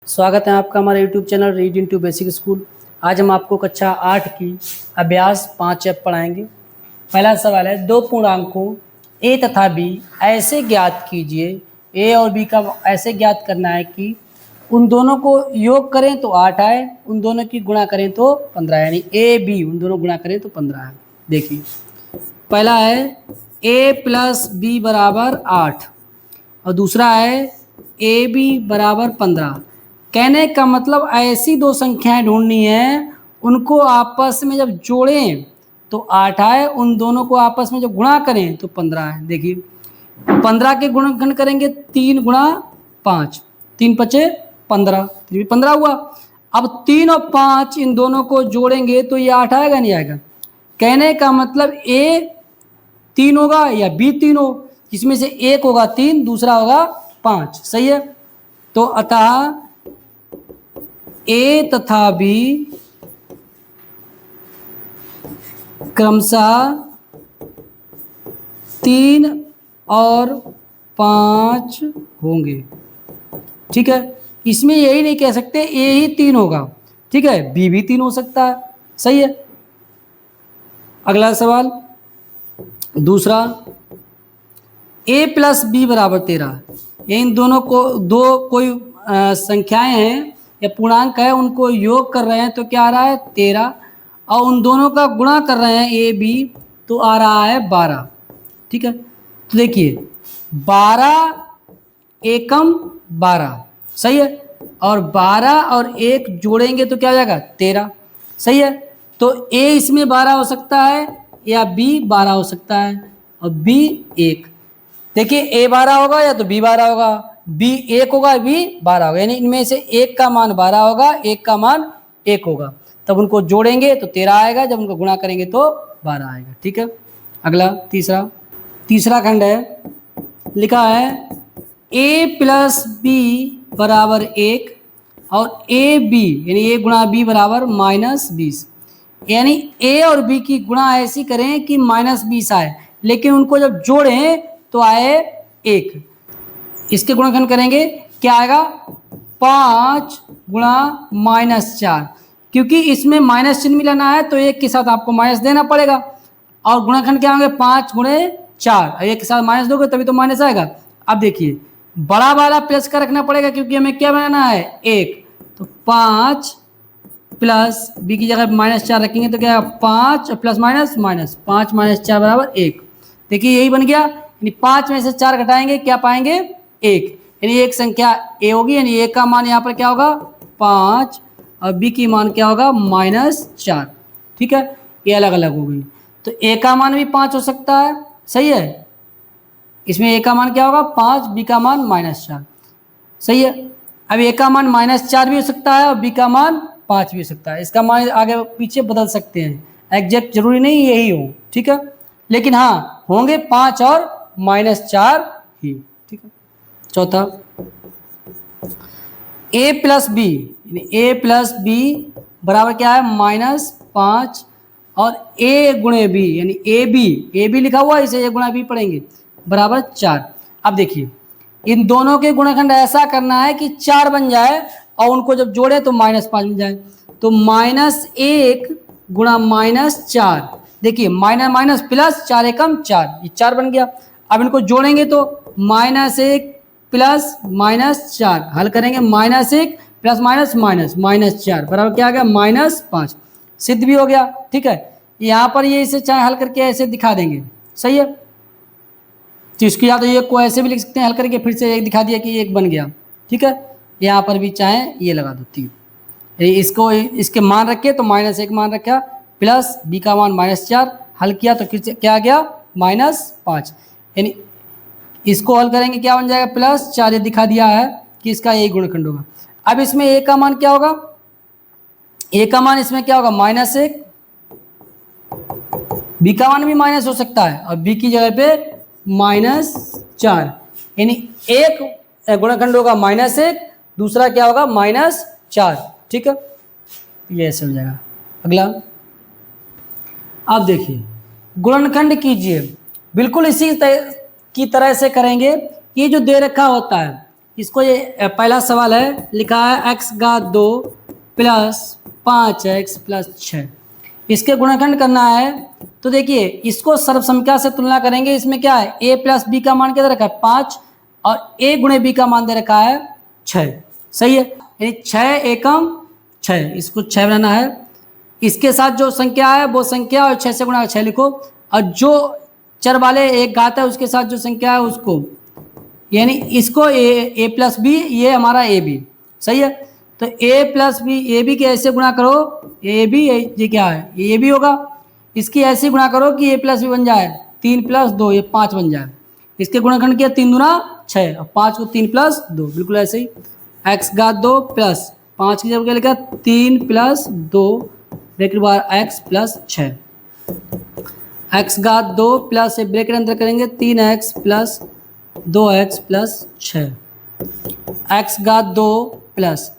स्वागत है आपका हमारे YouTube channel read into basic school. आज हम आपको कक्षा 8 की अभ्यास 5 ऐप पढ़ाएंगे। पहला सवाल है, दो पूर्णांकों a तथा b ऐसे ज्ञात कीजिए। a और b का ऐसे ज्ञात करना है कि उन दोनों को योग करें तो 8 आए, उन दोनों की गुणा करें तो 15, यानी a b उन दोनों गुणा करें तो 15 है। देखिए, पहला है a प्लस बी बराबर 8 और दूसरा है ए बी बराबर 15। कहने का मतलब ऐसी दो संख्याएं ढूंढनी है, उनको आपस में जब जोड़ें तो 8 आए, उन दोनों को आपस में जब गुणा करें तो 15 है। देखिए, 15 के गुणनखंड करेंगे 3 गुणा 5, 3 पचे 15, 15 हुआ। अब 3 और 5 इन दोनों को जोड़ेंगे तो ये 8 आएगा नहीं आएगा। कहने का मतलब ए 3 होगा या बी 3 हो, इसमें से एक होगा 3, दूसरा होगा 5। सही है। तो अतः ए तथा बी क्रमशः 3 और 5 होंगे। ठीक है, इसमें यही नहीं कह सकते ए ही 3 होगा। ठीक है, बी भी 3 हो सकता है। सही है। अगला सवाल दूसरा, a प्लस बी बराबर 13। इन दोनों को दो कोई संख्याएं हैं या पूर्णांक है, उनको योग कर रहे हैं तो क्या आ रहा है 13, और उन दोनों का गुणा कर रहे हैं a b तो आ रहा है 12। ठीक है, तो देखिए 12 एकम 12। सही है, और 12 और 1 जोड़ेंगे तो क्या हो जाएगा 13। सही है, तो a इसमें 12 हो सकता है या b 12 हो सकता है और b 1। देखिए, a 12 होगा या तो b 12 होगा, b 1 होगा, b 12 होगा, यानी इनमें से एक का मान 12 होगा, एक का मान 1 होगा। तब उनको जोड़ेंगे तो 13 आएगा, जब उनको गुणा करेंगे तो 12 आएगा। ठीक है। अगला तीसरा खंड है, लिखा है a प्लस बी बराबर 1 और ए बी यानी a गुणा b बराबर -20। यानी a और b की गुणा ऐसी करें कि -20 आए, लेकिन उनको जब जोड़ें तो आए 1। इसके गुणनखंड करेंगे, क्या आएगा 5 गुणा -4। क्योंकि इसमें माइनस चिन्ह मिलाना है तो 1 के साथ आपको माइनस देना पड़ेगा, और गुणनखंड क्या होंगे 5 गुणे 4, 1 के साथ माइनस दोगे तभी तो माइनस आएगा। अब देखिए, बड़ा वाला प्लस का रखना पड़ेगा क्योंकि हमें क्या बनाना है 1, तो 5 प्लस बी की जगह -4 रखेंगे तो क्या 5 प्लस माइनस माइनस 5 - 4 बराबर 1। देखिए, यही बन गया, यानी 5 में से 4 घटाएंगे क्या पाएंगे 1, यानी एक संख्या a होगी, यानी a का मान यहाँ पर क्या होगा 5 और b की मान क्या होगा -4। ठीक है, ये अलग अलग हो गई। तो a का मान भी 5 हो सकता है। सही है, इसमें a का मान क्या होगा 5, b का मान -4। सही है, अब a का मान -4 भी हो सकता है और b का मान 5 भी हो सकता है। इसका मान आगे पीछे बदल सकते हैं, एग्जैक्ट जरूरी नहीं यही हो। ठीक है, लेकिन हाँ होंगे 5 और -4 ही। ठीक है। चौथा, a प्लस बी यानी a प्लस बी बराबर क्या है -5 और a गुणे बी यानी ए बी लिखा हुआ है, इसे a गुणा बी पढ़ेंगे बराबर 4। अब देखिए, इन दोनों के गुणनखंड ऐसा करना है कि 4 बन जाए और उनको जब जोड़े तो -5 बन जाए। तो -1 गुणा -4, देखिए माइनस माइनस प्लस 4 एकम 4, ये 4 बन गया। अब इनको जोड़ेंगे तो -1 प्लस -4, हल करेंगे -1 प्लस -4 बराबर क्या आ गया -5, सिद्ध भी हो गया। ठीक है, यहाँ पर ये इसे चाहे हल करके ऐसे दिखा देंगे। सही है, तो इसकी या तो ये को ऐसे भी लिख सकते हैं हल करके, फिर से एक दिखा दिया कि एक बन गया। ठीक है, यहाँ पर भी चाहे ये लगा दो 3, इसको इसके मान रखे तो -1 मान रखा प्लस b का मान -4, हल किया तो फिर से क्या आ गया -5, यानी इसको हल करेंगे क्या बन जाएगा +4, ये दिखा दिया है कि इसका यही गुणनखंड होगा। अब इसमें a का मान क्या होगा, a का मान इसमें क्या होगा -1, b का मान भी माइनस हो सकता है और b की जगह पे -4, यानी एक गुणनखंड होगा -1, दूसरा क्या होगा -4। ठीक है, ये ऐसे हो जाएगा। अगला, अब देखिए गुणनखंड कीजिए, बिल्कुल इसी की तरह से करेंगे। ये जो दे रखा होता है इसको ये पहला सवाल है, लिखा है x घात 2 प्लस 5x प्लस 6, इसके गुणनखंड करना है। तो देखिए इसको सर्वसंख्या से तुलना करेंगे, इसमें क्या है a प्लस बी का मान क्या दे रखा है 5 और a गुणे b का मान दे रखा है 6, सही है, यानी 6 एकम 6, इसको 6 बनाना है। इसके साथ जो संख्या है वो संख्या और 6 से गुणा 6 लिखो, और जो चर वाले एक घात है उसके साथ जो संख्या है उसको, यानी इसको a प्लस बी, ये हमारा a b, सही है। तो a plus B A B के ऐसे गुणा करो, ए बी ये क्या है ए बी होगा, इसकी ऐसे गुणा करो कि a प्लस बी बन जाए 3 प्लस 2 ये 5 बन जाए। इसके गुणनखंड किया 3 दूना 6 और 5 को 3 प्लस 2, बिल्कुल ऐसे ही x घात 2 प्लस 5 की जगह क्या लिखा 3 प्लस 2 ब्रैकेट बार x प्लस 6, x घात 2 प्लस ये ब्रैकेट अंदर करेंगे 3x plus 2x plus 6, x घात 2 प्लस,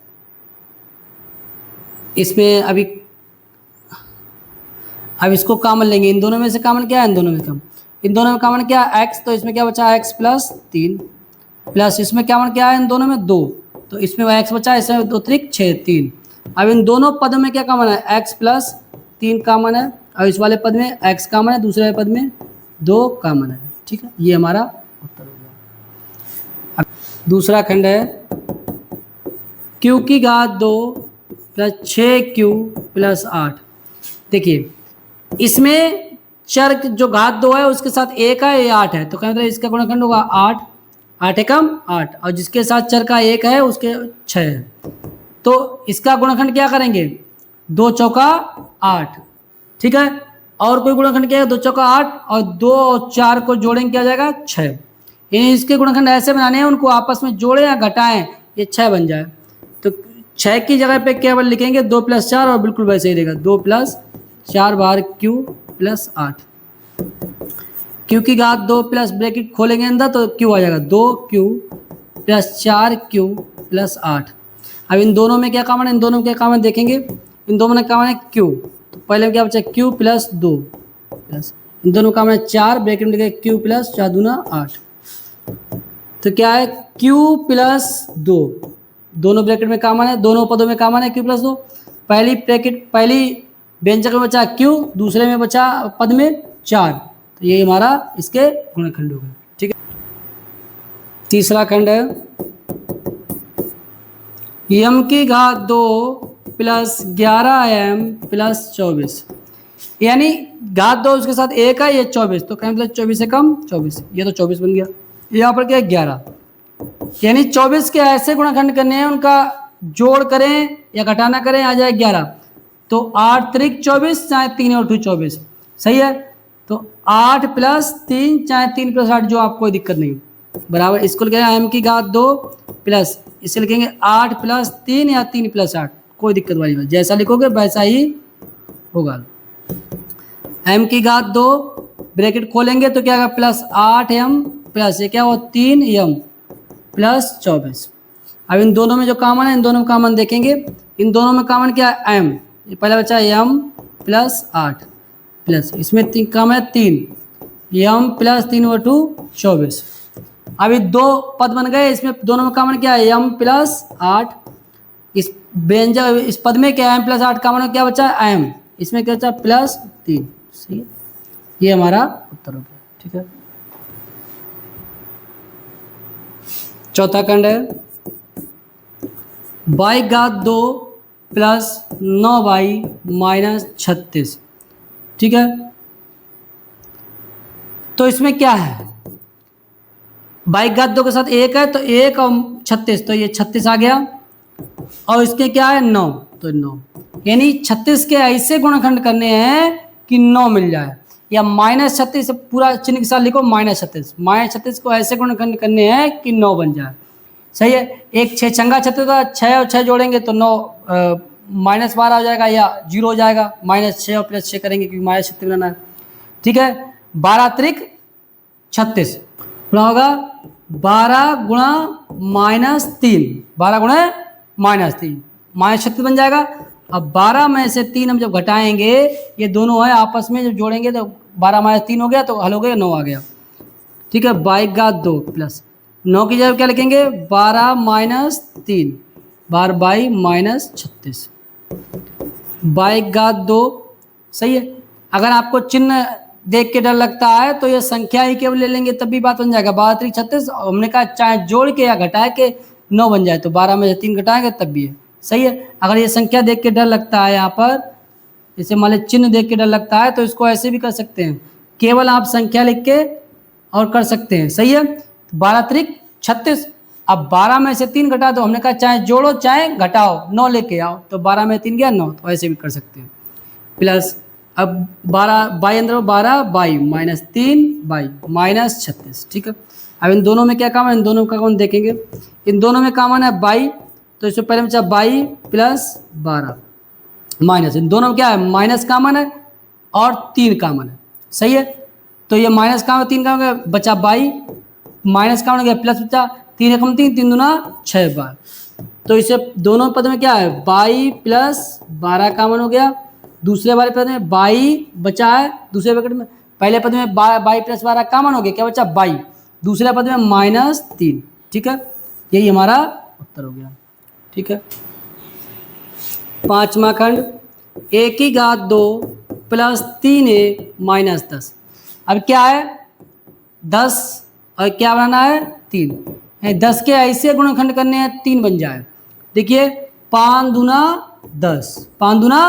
इसमें अभी अब इसको कॉमन लेंगे, इन दोनों में से कॉमन क्या है, इन दोनों में कम, इन दोनों में कॉमन क्या है x, तो इसमें क्या बचा x प्लस 3 प्लस इसमें कॉमन क्या है इन दोनों में 2, तो इसमें x बचा, इसमें 2 त्रिक 6 3। अब इन दोनों पदों में क्या कॉमन है x प्लस 3 कॉमन है, और इस वाले पद में x कॉमन है, दूसरे वाले पद में 2 कॉमन है, ठीक है, ये हमारा उत्तर हो गया। अब दूसरा खंड है q की घात 2 प्लस 6q प्लस 8। देखिए इसमें चर जो घात 2 है उसके साथ 1 है, ये 8 है, तो क्या मतलब इसका गुणनखंड होगा 8, 8 एकम 8, और जिसके साथ चर का 1 है उसके 6 है, तो इसका गुणनखंड क्या करेंगे 2 चौका 8, ठीक है, और कोई गुणनखंड क्या है 2 चौका 8 और 2 और 4 को जोड़ेंगे क्या जाएगा 6, यानी इसके गुणनखंड ऐसे बनाने हैं उनको आपस में जोड़ें या घटाएं, ये 6 बन जाए। तो 6 की जगह पे केवल लिखेंगे 2 प्लस 4 और बिल्कुल वैसे ही रहेगा 2 प्लस 4 बार q प्लस 8, q की घात 2 प्लस ब्रैकेट खोलेंगे अंदर तो q आ जाएगा 2q प्लस 4q प्लस 8। अब इन दोनों में क्या कॉमन है, इन दोनों में क्या कॉमन देखेंगे, इन दोनों में कॉमन है q, तो पहले क्या बचा q प्लस 2 प्लस इन दोनों का कॉमन है 4, ब्रैकेट में लिखेंगे q प्लस 4 दूना 8, तो क्या है q प्लस 2, दोनों ब्रैकेट में कॉमन है, दोनों पदों में कॉमन है q प्लस 2, पहली ब्रैकेट पहली व्यंजक में बचा q, दूसरे में बचा पद में 4, तो ये हमारा इसके गुणनखंड हो गए, ठीक है। तीसरा खंड है m की घात 2 प्लस 11m प्लस 24, यानी घात 2 उसके साथ 1 है, ये 24, तो क्या मतलब 24 से कम 24, ये तो 24 बन गया, यहाँ पर क्या है 11, यानी 24 के ऐसे गुणनखंड करने हैं उनका जोड़ करें या घटाना करें आ जाए 11, तो 8 त्रिक 24 चाहे 3 और 2 24, सही है, तो 8 प्लस 3 चाहे 3 प्लस 8 जो आपको कोई दिक्कत नहीं, बराबर इसको लिखेंगे m की घात 2 प्लस इसे लिखेंगे 8 प्लस 3 या 3 प्लस 8, कोई दिक्कत वाली बात, जैसा लिखोगे वैसा ही होगा। m की घात 2 ब्रैकेट खोलेंगे तो क्या होगा प्लस 8m प्लस ये क्या हो 3m प्लस 24। अब इन दोनों में जो कॉमन है इन दोनों में कॉमन देखेंगे, इन दोनों में कॉमन क्या है m, ये पहला बचा m प्लस 8 प्लस इसमें कम है 3 m प्लस 3 और 2 24। अभी 2 पद बन गए, इसमें दोनों में कॉमन क्या है m प्लस 8, इस व्यंजक इस पद में क्या m प्लस 8 कॉमन क्या बचा m, इसमें क्या बचा प्लस 3, सही है, ये हमारा उत्तर हो गया, ठीक है। चौथा खंड है y घात 2 प्लस 9y माइनस 36, ठीक है, तो इसमें क्या है y घात 2 के साथ 1 है तो 1 और 36, तो ये 36 आ गया, और इसके क्या है 9, तो 9, यानी 36 के ऐसे गुणनखंड करने हैं कि 9 मिल जाए, या माइनस 36 पूरा चिन्ह के साथ लिखो माइनस 36 को ऐसे गुणनखंड करने हैं कि 9 बन जाए, सही है। एक 6 छंगा 36 का 6 और 6 जोड़ेंगे तो 9 माइनस 12 हो जाएगा या 0 हो जाएगा, माइनस 6 और प्लस 6 करेंगे क्योंकि माइनस 36 बनाना है, ठीक है। 12 त्रिक 36 गुणा होगा 12 गुणा माइनस 3, 12 गुणा माइनस 3 माइनस 36 बन जाएगा। अब 12 में से 3 हम जब घटाएंगे, ये दोनों है आपस में जब जोड़ेंगे तो 12 माइनस 3 हो गया तो हल हो गया 9 आ गया, ठीक है। y घात 2 प्लस 9 की जगह क्या लिखेंगे 12 minus 3 bar by minus 36 by घात 2। सही है। अगर आपको चिन्ह देख के डर लगता है तो ये संख्या ही केवल ले लेंगे तब भी बात बन जाएगा। 12 3 36, हमने कहा चाहे जोड़ के या घटा के 9 बन जाए, तो 12 में से 3 घटाएंगे तब भी है। सही है। अगर ये संख्या देख के डर लगता है यहाँ पर, जैसे मान लीजिए चिन्ह देख के डर लगता है, तो इसको ऐसे भी कर सकते हैं, केवल आप संख्या लिख के और कर सकते हैं। सही है। 12 त्रिक 36, अब 12 में से 3 घटा दो, हमने कहा चाहे जोड़ो चाहे घटाओ, 9 लेके आओ, तो 12 में 3 गया 9, तो ऐसे भी कर सकते हैं। प्लस अब 12 बाई अंदर 12 बाई माइनस 3 बाई माइनस 36। ठीक है। अब इन दोनों में क्या कॉमन है, इन दोनों का कॉमन देखेंगे। इन दोनों में कॉमन है बाई, तो इससे पहले बचा बाई प्लस 12 माइनस, इन दोनों में क्या है माइनस कॉमन है और 3 कॉमन है। सही है। तो ये माइनस कॉमन 3 कॉमन हो गया, बचा बाई, माइनस कॉमन हो गया, प्लस बचा 3 एकम 3 3 दूना 6 बार, तो इसे दोनों पद में क्या है बाई प्लस 12 कॉमन हो गया। दूसरे वाले पद में बाई बचा है, दूसरे पद में पहले पद में बाई प्लस 12 कॉमन हो गया, क्या बचा बाई, दूसरे पद में माइनस 3। ठीक है। यही हमारा उत्तर हो गया। ठीक है। 5वां खंड, a की घात 2 प्लस 3a माइनस 10। अब क्या है 10 और क्या बनाना है 3, 10 के ऐसे गुणनखंड करने हैं 3 बन जाए। देखिए 5 दूना 10, 5 दूना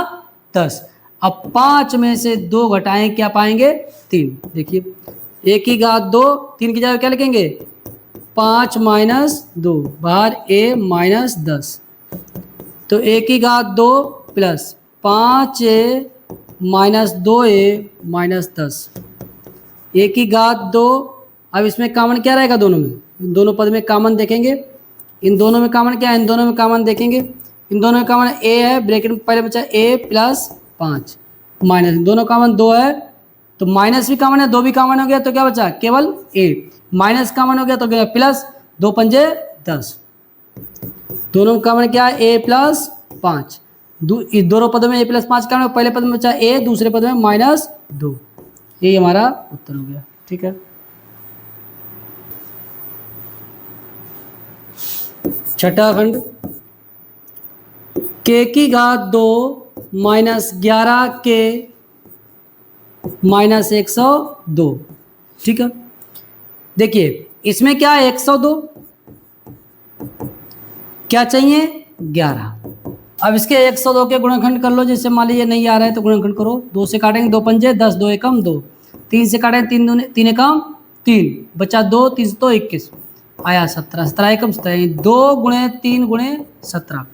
10, अब 5 में से 2 घटाएं क्या पाएंगे 3। देखिए a की घात 2, 3 की जगह क्या लिखेंगे 5 माइनस 2 बाहर a माइनस 10, तो a की घात 2 plus 5a minus 2a minus 10, a की घात 2। अब इसमें कॉमन क्या रहेगा दोनों में, इन दोनों पद में कॉमन देखेंगे, इन दोनों में कॉमन क्या है, इन दोनों में कॉमन देखेंगे, इन दोनों में कॉमन a है, ब्रैकेट में पहले बचा a प्लस 5 माइनस, दोनों कॉमन 2 है, तो माइनस भी कॉमन है, 2 भी कॉमन हो गया, तो क्या बचा केवल a, माइनस कॉमन हो गया तो क्या प्लस, 2 पंजे 10, दोनों का कॉमन क्या है a प्लस 5, इस दोनों पदों में a प्लस 5 का पहले पद में बचा a, दूसरे पद में माइनस 2, ये हमारा उत्तर हो गया। ठीक है। छठा खंड, k की घात 2 माइनस 11 k माइनस 102। ठीक है। देखिए इसमें क्या है 102, क्या चाहिए 11। अब इसके 102 के गुणनखंड कर लो, जैसे मान लीजिए नहीं आ रहा है तो गुणनखंड करो, 2 से काटेंगे 2 पंजे 10, 2 एकम 2, 3 से काटेंगे 3 दूने 3 एकम 3, बचा 2, 3 से 2 21, आया 17, 17 एकम 17, 2 गुणे 3 गुणे 17,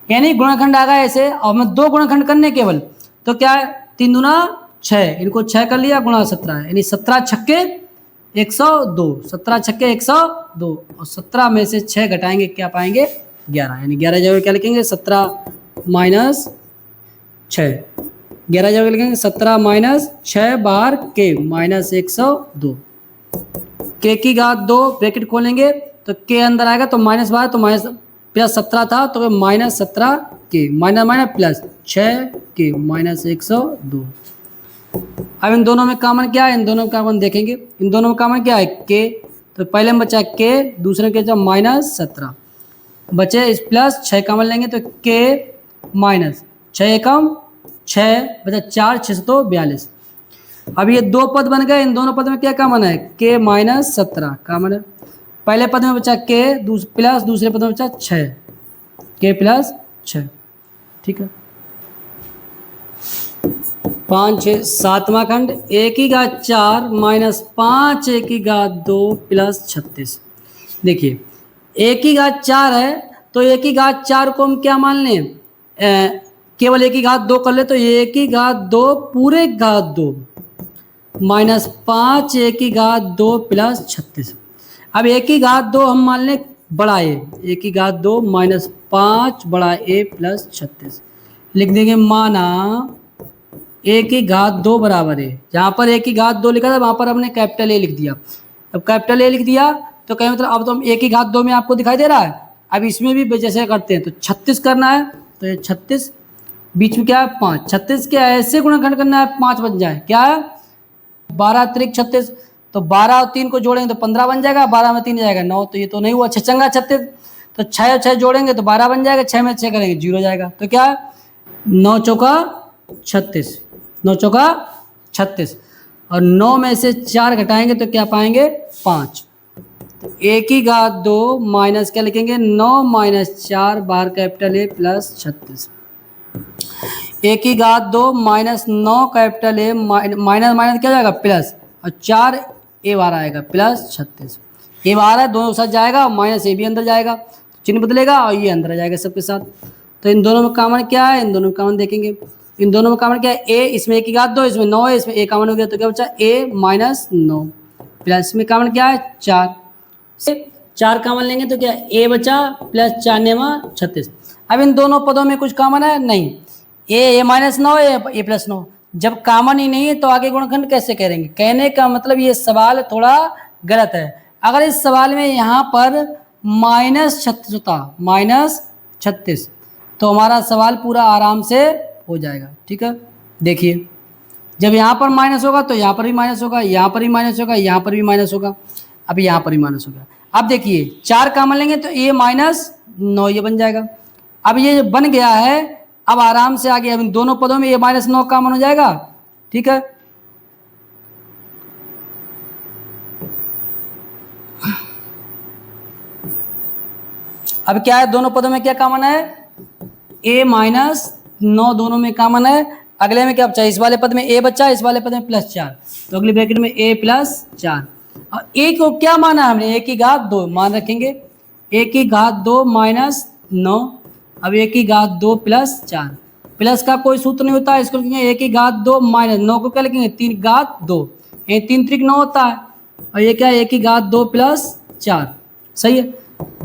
यानी गुणनखंड आ गया ऐसे। और मैं 2 गुणनखंड करने केवल, तो क्या है 3 दूना 6, इनको 6 कर लिया गुणा 17, यानी 17 छक्के 102, 17 छक्के 102, और 17 में से 6 घटाएंगे क्या पाएंगे 11, यानी 11 जगह क्या लिखेंगे 17 माइनस 6, 11 जगह लिखेंगे 17 माइनस 6 बाहर के माइनस 102, के की घात 2 ब्रैकेट खोलेंगे तो के अंदर आएगा, तो माइनस बाहर, तो माइनस प्लस 17 था तो माइनस 17 के, माइनस माइनस प्लस 6 के माइनस 102। अब इन दोनों में कॉमन क्या है, इन दोनों में कॉमन देखेंगे, इन दोनों में कॉमन क्या है के, तो पहले में बचा के, दूसरे के जब माइनस 17 बचे, इस प्लस 6 कॉमन लेंगे तो के माइनस 6 एकम 6 बचा 4 6 तो 42। अब ये 2 पद बन गए, इन दोनों पद में क्या कॉमन है के माइनस 17 कॉमन है, पहले पद में बचा के प्लस, दूसरे पद में बचा 6 के प्लस 6। ठीक है। 5 6 7वां खंड, a की घात 4 माइनस 5 a की घात 2 प्लस 36। देखिए a की घात 4 है तो a की घात 4 को हम क्या मान लें, केवल a की घात 2 कर ले, तो a की घात 2 पूरे घात 2 माइनस 5 a की घात 2 प्लस 36। अब a की घात 2 हम मान लें बड़ा a की घात 2 माइनस 5 बड़ा a प्लस 36, लिख देंगे माना a की घात 2 बराबर है, जहाँ पर a की घात 2 लिखा था वहाँ पर हमने कैपिटल A लिख दिया। अब कैपिटल A लिख दिया तो क्या मतलब, अब तो हम a की घात 2 में आपको दिखाई दे रहा है, अब इसमें भी जैसे करते हैं तो 36 करना है, तो ये 36 बीच में क्या है 5, 36 के ऐसे गुणनखंड करना है 5 बन जाए, क्या है 12 त्रिक 36, तो 12 और 3 को जोड़ेंगे तो 15 बन जाएगा, 12 में 3 जाएगा 9, तो ये तो नहीं हुआ। छचंगा 36, तो 6 और 6 जोड़ेंगे तो 12 बन जाएगा, 6 में 6 करेंगे 0 जाएगा। तो क्या है 9 चौका 36, 9 चौका 36, और 9 में से 4 घटाएंगे तो क्या पाएंगे 5। तो a की घात 2 माइनस क्या लिखेंगे 9 minus 4 bar capital A plus 36। a की घात 2 minus 9 capital A minus minus क्या जाएगा प्लस, और 4 a बार आएगा प्लस 36। a बार है दोनों के साथ जाएगा, माइनस a भी अंदर जाएगा, चिन्ह बदलेगा और ये अंदर आ जाएगा सबके साथ। तो इन दोनों में कॉमन क्या है, इन दोनों में कॉमन देखेंगे, इन दोनों में कॉमन क्या है a, इसमें a की घात 2, इसमें 9 है, इसमें a कॉमन हो गया तो क्या बचा a माइनस 9 प्लस में कॉमन क्या है 4 से 4 कॉमन लेंगे तो क्या a बचा प्लस 4 नेमा 36। अब इन दोनों पदों में कुछ कॉमन है नहीं, a माइनस 9 a प्लस 9, जब कॉमन ही नहीं है तो आगे गुणनखंड कैसे करेंगे। कहने का मतलब ये सवाल थोड़ा गलत है। अगर इस सवाल में यहाँ पर माइनस 36 होता, माइनस 36, तो हमारा सवाल पूरा आराम से हो जाएगा। ठीक है, देखिए जब यहाँ पर माइनस होगा तो यहाँ पर भी माइनस होगा, यहाँ पर भी माइनस होगा, यहाँ पर भी माइनस होगा, अब यहाँ पर भी माइनस होगा। अब देखिए 4 कॉमन लेंगे तो a माइनस 9 ये बन जाएगा। अब ये बन गया है, अब आराम से आगे अब इन दोनों पदों में a माइनस 9 कॉमन हो जाएगा। ठीक है, अब क्या है दोनों पदों में क्या कॉमन है a माइनस 9 दोनों में कॉमन है। अगले में क्या बचा, इस वाले पद में a बचा, इस वाले पद में प्लस 4, तो अगले ब्रैकेट में a प्लस 4। और a को क्या माना हमने, a की घात 2 मान रखेंगे, a की घात 2 माइनस 9, अब a की घात 2 प्लस 4, प्लस का कोई सूत्र नहीं होता, इसको लिखेंगे a की घात 2 माइनस 9 को क्या लिखेंगे 3 घात 2, ये 3 त्रिक 9 होता है, और ये क्या है a की घात 2 प्लस 4। सही है,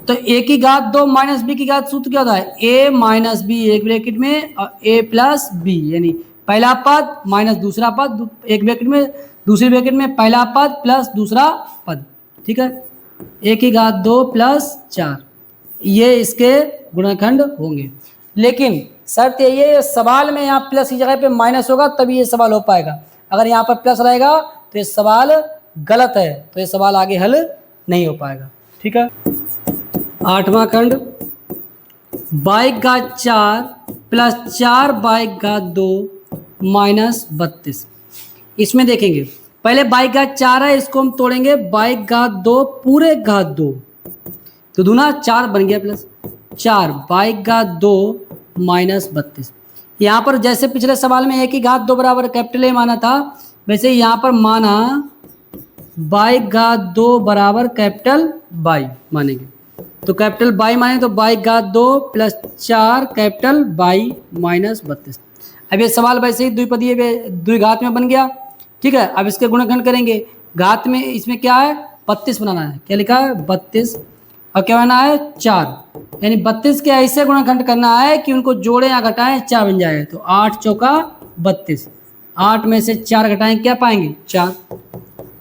तो a की घात 2 माइनस b की घात सूत्र क्या होता है a माइनस b एक ब्रैकेट में और a प्लस b, यानी पहला पद माइनस दूसरा पद एक ब्रैकेट में, दूसरे ब्रैकेट में पहला पद प्लस दूसरा पद। ठीक है, a की घात 2 प्लस 4, ये इसके गुणनखंड होंगे। लेकिन शर्त यही है सवाल में यहाँ प्लस की जगह पे माइनस होगा तभी ये सवाल हो पाएगा। अगर यहाँ पर प्लस रहेगा तो ये सवाल गलत है, तो ये सवाल आगे हल नहीं हो पाएगा। ठीक है, 8वां खंड, बाई घात 4 प्लस 4 बाई घात 2 माइनस 32। इसमें देखेंगे पहले बाई घात 4 है, इसको हम तोड़ेंगे बाई घात 2 पूरे घात 2, तो दूना 4 बन गया प्लस 4 बाई घात 2 माइनस 32। यहाँ पर जैसे पिछले सवाल में a की घात 2 बराबर कैपिटल A माना था, वैसे यहाँ पर माना बाई घात 2 बराबर कैपिटल बाई मानेंगे, तो कैपिटल बाई माने तो बाई घात 2 प्लस 4 कैपिटल बाई माइनस 32। अब ये सवाल वैसे ही द्विपदीय द्विघात में बन गया। ठीक है, अब इसके गुणनखंड करेंगे, घात में इसमें क्या है 32 बनाना है, क्या लिखा है 32, और क्या बनाना है 4, यानी 32 के ऐसे गुणनखंड करना है कि उनको जोड़े या घटाएं 4 बन जाए, तो 8 चौका 32, 8 में से 4 घटाएं क्या पाएंगे 4,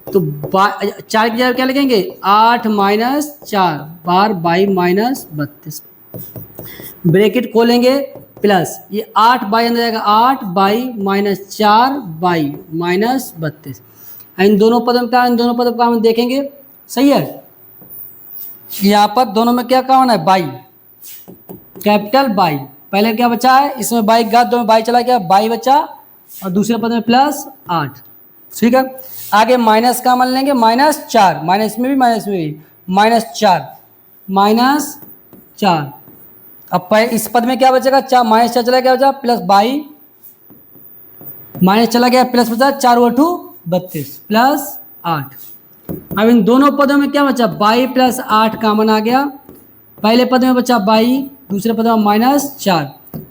तो 4 की जगह क्या लिखेंगे 8 minus 4 bar by minus 32, bracket खोलेंगे प्लस ये 8 बाई अंदर जाएगा 8 बाई माइनस 4 बाई माइनस 32। इन दोनों पदों का इन दोनों पदों का हम देखेंगे। सही है, यहाँ पर दोनों में क्या कॉमन है बाई, कैपिटल बाई, पहले क्या बचा है इसमें बाई घात 2 में बाई चला गया, बाई बचा, और दूसरे पद में प्लस 8। ठीक है, आगे माइनस का मान लेंगे माइनस 4, माइनस में भी माइनस 4 माइनस 4, अब इस पद में क्या बचेगा 4 माइनस 4 चला गया बचा प्लस बाई, माइनस चला गया प्लस बचा 4 8 32 प्लस 8। अब इन दोनों पदों में क्या बचा बाई प्लस 8 कॉमन आ गया, पहले पद में बचा बाई, दूसरे पद में माइनस 4,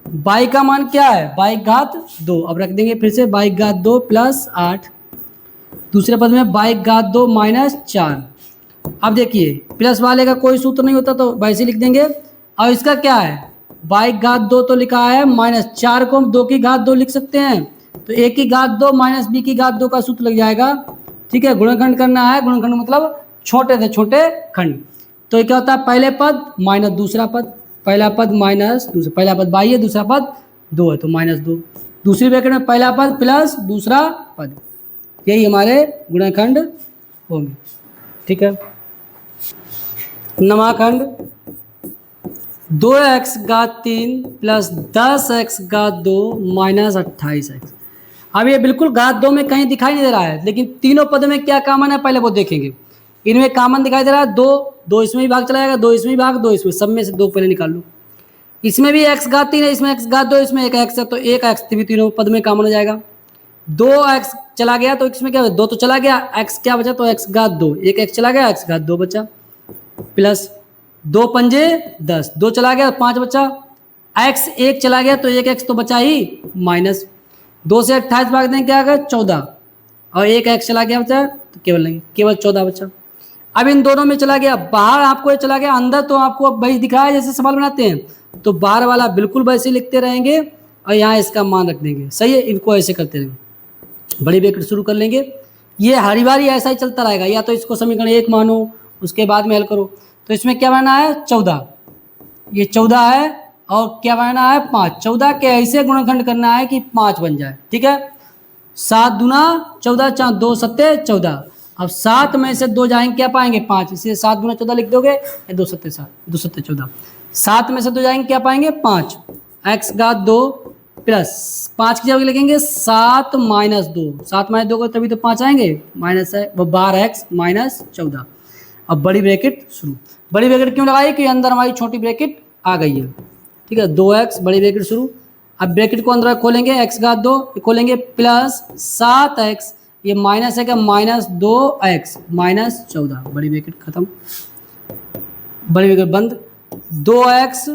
बाई का मान क्या है बाई घात 2, अब रख देंगे फिर से बाई घात 2 प्लस 8, दूसरे पद में बाई घात 2 माइनस 4। अब देखिए प्लस वाले का कोई सूत्र नहीं होता तो वैसे लिख देंगे, और इसका क्या है बाई घात 2 तो लिखा है माइनस 4 को हम 2 की घात 2 लिख सकते हैं, तो a की घात 2 माइनस b की घात 2 का सूत्र लग जाएगा। ठीक है, गुणनखंड करना है, गुणनखंड मतलब छोटे से छोटे खंड, तो ये क्या होता है पहले पद माइनस दूसरा पद, पहला पद माइनस दूसरा, पहला पद बाई है दूसरा पद 2 है तो माइनस 2, दूसरी ब्रैकेट में पहला पद प्लस दूसरा पद, यही हमारे गुणनखंड होंगे। ठीक है, नवाखंड 2x⁻³ plus 10x⁻² minus 28x। अब ये बिल्कुल घात 2 में कहीं दिखाई नहीं दे रहा है, लेकिन तीनों पद में क्या कॉमन है पहले वो देखेंगे। इनमें कॉमन दिखाई दे रहा है 2, 2 इसमें भी भाग चला जाएगा, 2 इसमें भी भाग, 2 इसमें, सब में से 2 पहले निकाल लो। इसमें भी x⁻³ है, इसमें x⁻² इसमें एक x है, तो एक x भी तीनों पद में कॉमन हो जाएगा। 2x चला गया तो इसमें क्या, 2 तो चला गया, x क्या बचा, तो x⁻², एक x चला गया, x⁻² बचा, प्लस 2 पंजे 10, 2 चला गया 5 बचा, x एक चला गया तो एक x तो बचा ही, माइनस 2 से 28 भाग दें क्या आ गया 14, और एक x चला गया बचा तो केवल 14 बचा। अब इन दोनों में चला गया, बाहर आपको ये चला गया, अंदर तो आपको अब वही दिख रहा है जैसे सवाल बनाते हैं, तो बाहर वाला बिल्कुल वैसे लिखते रहेंगे और यहाँ इसका मान रख देंगे। सही है, इनको ऐसे करते रहेंगे। बड़ी ब्रैकेट शुरू कर लेंगे, ये हरी बारी ऐसा ही चलता रहेगा, या तो इसको समीकरण 1 मानो उसके बाद में हल करो। तो इसमें क्या बनाना है 14, ये 14 है, और क्या बनाना है 5, 14 के ऐसे गुणनखंड करना है कि 5 बन जाए। ठीक है, 7 दूना 14, 4 2 सत्ते 14, अब 7 में से 2 जाएंगे क्या पाएंगे 5, इसलिए 7 दूना 14 लिख दोगे, 2 सत्ते 7, 2 सत्ते 14, 7 में से 2 जाएंगे क्या पाएंगे 5, x⁻² प्लस 5 की जगह लिखेंगे 7 माइनस 2, 7 माइनस 2 को तभी तो 5 आएंगे, माइनस है वो 12x माइनस 14। अब बड़ी ब्रैकेट शुरू, बड़ी ब्रैकेट क्यों लगाई कि अंदर हमारी छोटी ब्रैकेट आ गई है। ठीक है, 2x बड़ी ब्रैकेट शुरू, अब ब्रैकेट को अंदर खोलेंगे, x⁻² खोलेंगे प्लस 7x, ये माइनस है क्या माइनस 2x माइनस 14, बड़ी ब्रैकेट खत्म, बड़ी ब्रैकेट बंद, 2x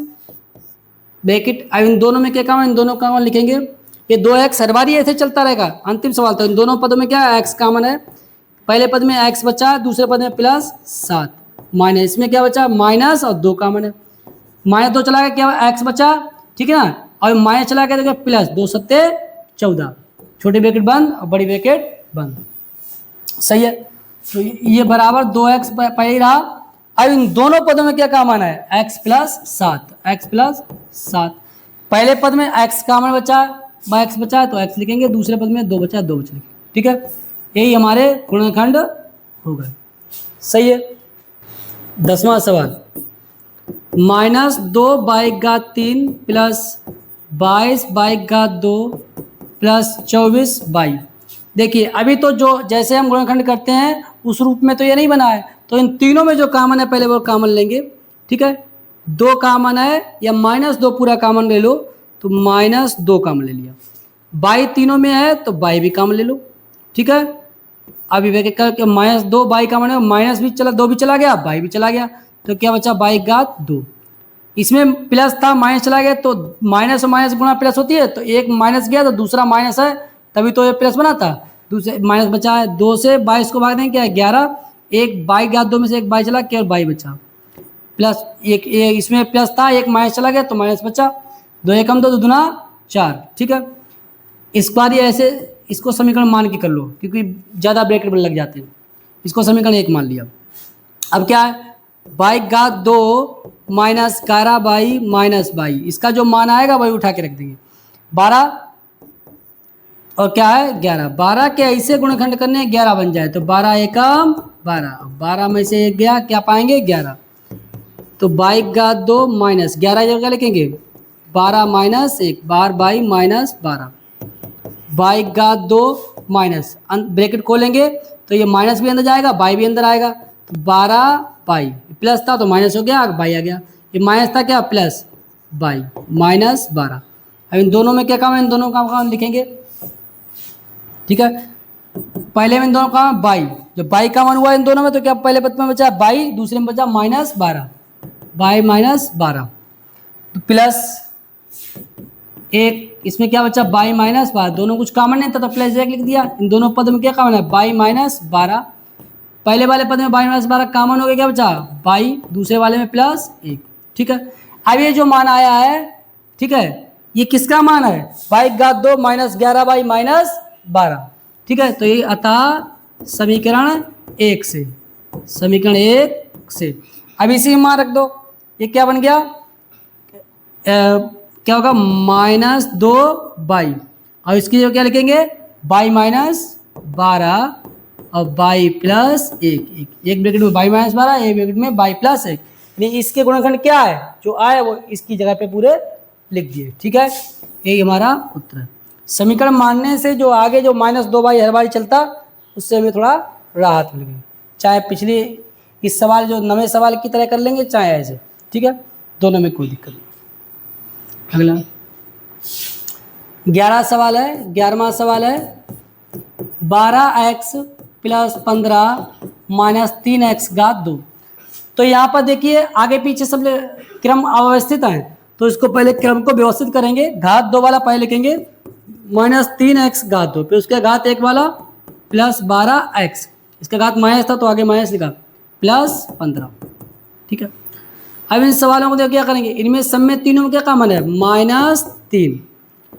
ब्रैकेट। अब इन दोनों में क्या काम है, इन दोनों का लिखेंगे, ये 2x हर बार ऐसे चलता रहेगा। अंतिम सवाल, तो इन दोनों पदों में क्या x कॉमन है, पहले पद में x बचा, दूसरे पद में प्लस 7 माइनस, इसमें क्या बचा माइनस और 2 कॉमन है, माइनस 2 चला गया क्या x बचा, ठीक है ना, और माइनस चला गया तो क्या प्लस 2 सत्ते 14, छोटी ब्रैकेट बंद और बड़ी ब्रैकेट बंद। सही है, तो ये बराबर 2x पहले ही रहा। अब इन दोनों पदों में क्या कॉमन है x प्लस 7, x प्लस 7, पहले पद में x कॉमन बचा, x बचा तो x लिखेंगे, दूसरे पद में 2 बचा 2 बचा लिखेंगे। ठीक है, यही हमारे गुणनखंड हो गए। सही है, 10वां सवाल, -2/3 प्लस 22/2 प्लस 24/। देखिए अभी तो जो जैसे हम गुणनखंड करते हैं उस रूप में तो ये नहीं बना है, तो इन तीनों में जो कॉमन है पहले वो कॉमन लेंगे। ठीक है, 2 कॉमन है या -2 पूरा कॉमन ले लो, तो -2 कॉमन ले लिया, बाई तीनों में है तो बाई भी कॉमन ले लो। ठीक है, अभी करके -2 बाई कॉमन है, माइनस भी चला, 2 भी चला गया, बाई भी चला गया, तो क्या बचा बाई⁻²। इसमें प्लस था माइनस चला गया, तो माइनस और माइनस गुणा प्लस होती है, तो एक माइनस गया तो दूसरा माइनस है, तभी तो ये प्लस बना था, दूसरे माइनस बचा है। 2 से 22 को भाग देंगे क्या 11, एक बाई⁻² में से एक बाई चला, केवल बाई बचा, प्लस एक इसमें प्लस था, एक माइनस चला गया तो माइनस बचा, 2 एकम 2 दूना 4। ठीक है, इस बार ये ऐसे इसको समीकरण मान के कर लो क्योंकि ज़्यादा ब्रैकेट लग जाते हैं, इसको समीकरण 1 मान लिया। अब क्या है बाई⁻² माइनस 11 बाई माइनस बाई, इसका जो मान आएगा वही उठा के रख देंगे, 12 और क्या है 11, 12 के ऐसे गुणनखंड करने 11 बन जाए तो 12 एकम 12, 12 में से एक गया क्या पाएंगे 11, तो बाई⁻² माइनस 11 जगह लिखेंगे 12 माइनस 1, 12 बाई माइनस 12, बाई⁻² माइनस ब्रैकेट खोलेंगे तो ये माइनस भी अंदर जाएगा, बाई भी अंदर आएगा, तो 12 बाई, प्लस था तो माइनस हो गया, बाई आ गया, ये माइनस था क्या प्लस बाई माइनस 12। अब इन दोनों में क्या काम है, इन दोनों का काम लिखेंगे। ठीक है, पहले में इन दोनों का बाई, जब बाई का मान हुआ इन दोनों में तो क्या पहले पद में बचा बाई, दूसरे में बचा -12, बाई -12, तो प्लस 1, इसमें क्या बचा बाई -12, दोनों कुछ कॉमन नहीं था तो प्लस 1 लिख दिया। इन दोनों पद में क्या कॉमन है बाई -12, पहले वाले पद में बाई -12 कॉमन हो गया, क्या बचा बाई, दूसरे वाले में प्लस 1। ठीक है, अब ये जो मान आया है, ठीक है, ये किसका मान है बाई⁻² माइनस 11 बाई -12। ठीक है, तो ये अतः समीकरण 1 से, समीकरण 1 से अब इसी में मान रख दो, ये क्या बन गया क्या होगा -2 बाई, और इसकी जो क्या लिखेंगे बाई -12 और बाई प्लस एक ब्रैकेट में बाई माइनस 12, एक ब्रैकेट में बाई प्लस 1, यानी इसके गुणनखंड क्या है जो आए वो इसकी जगह पे पूरे लिख दिए। ठीक है, यही हमारा उत्तर है। समीकरण मानने से जो आगे जो -2 हर बार चलता उससे हमें थोड़ा राहत मिल गई, चाहे पिछली इस सवाल जो नवे सवाल की तरह कर लेंगे चाहे ऐसे। ठीक है, दोनों में कोई दिक्कत नहीं। अगला 11 सवाल है, 11वां सवाल है 12x + 15 - 3x घात 2। तो यहाँ पर देखिए आगे पीछे सब क्रम अव्यवस्थित हैं, तो इसको पहले क्रम को व्यवस्थित करेंगे। घात 2 वाला पहले लिखेंगे -3x घात 2, फिर उसके घात 1 वाला प्लस 12x, इसका घात माइनस था तो आगे माइनस लिखा, प्लस 15। ठीक है, अब इन सवालों को देखो क्या करेंगे, इनमें सब में तीनों में क्या कॉमन है,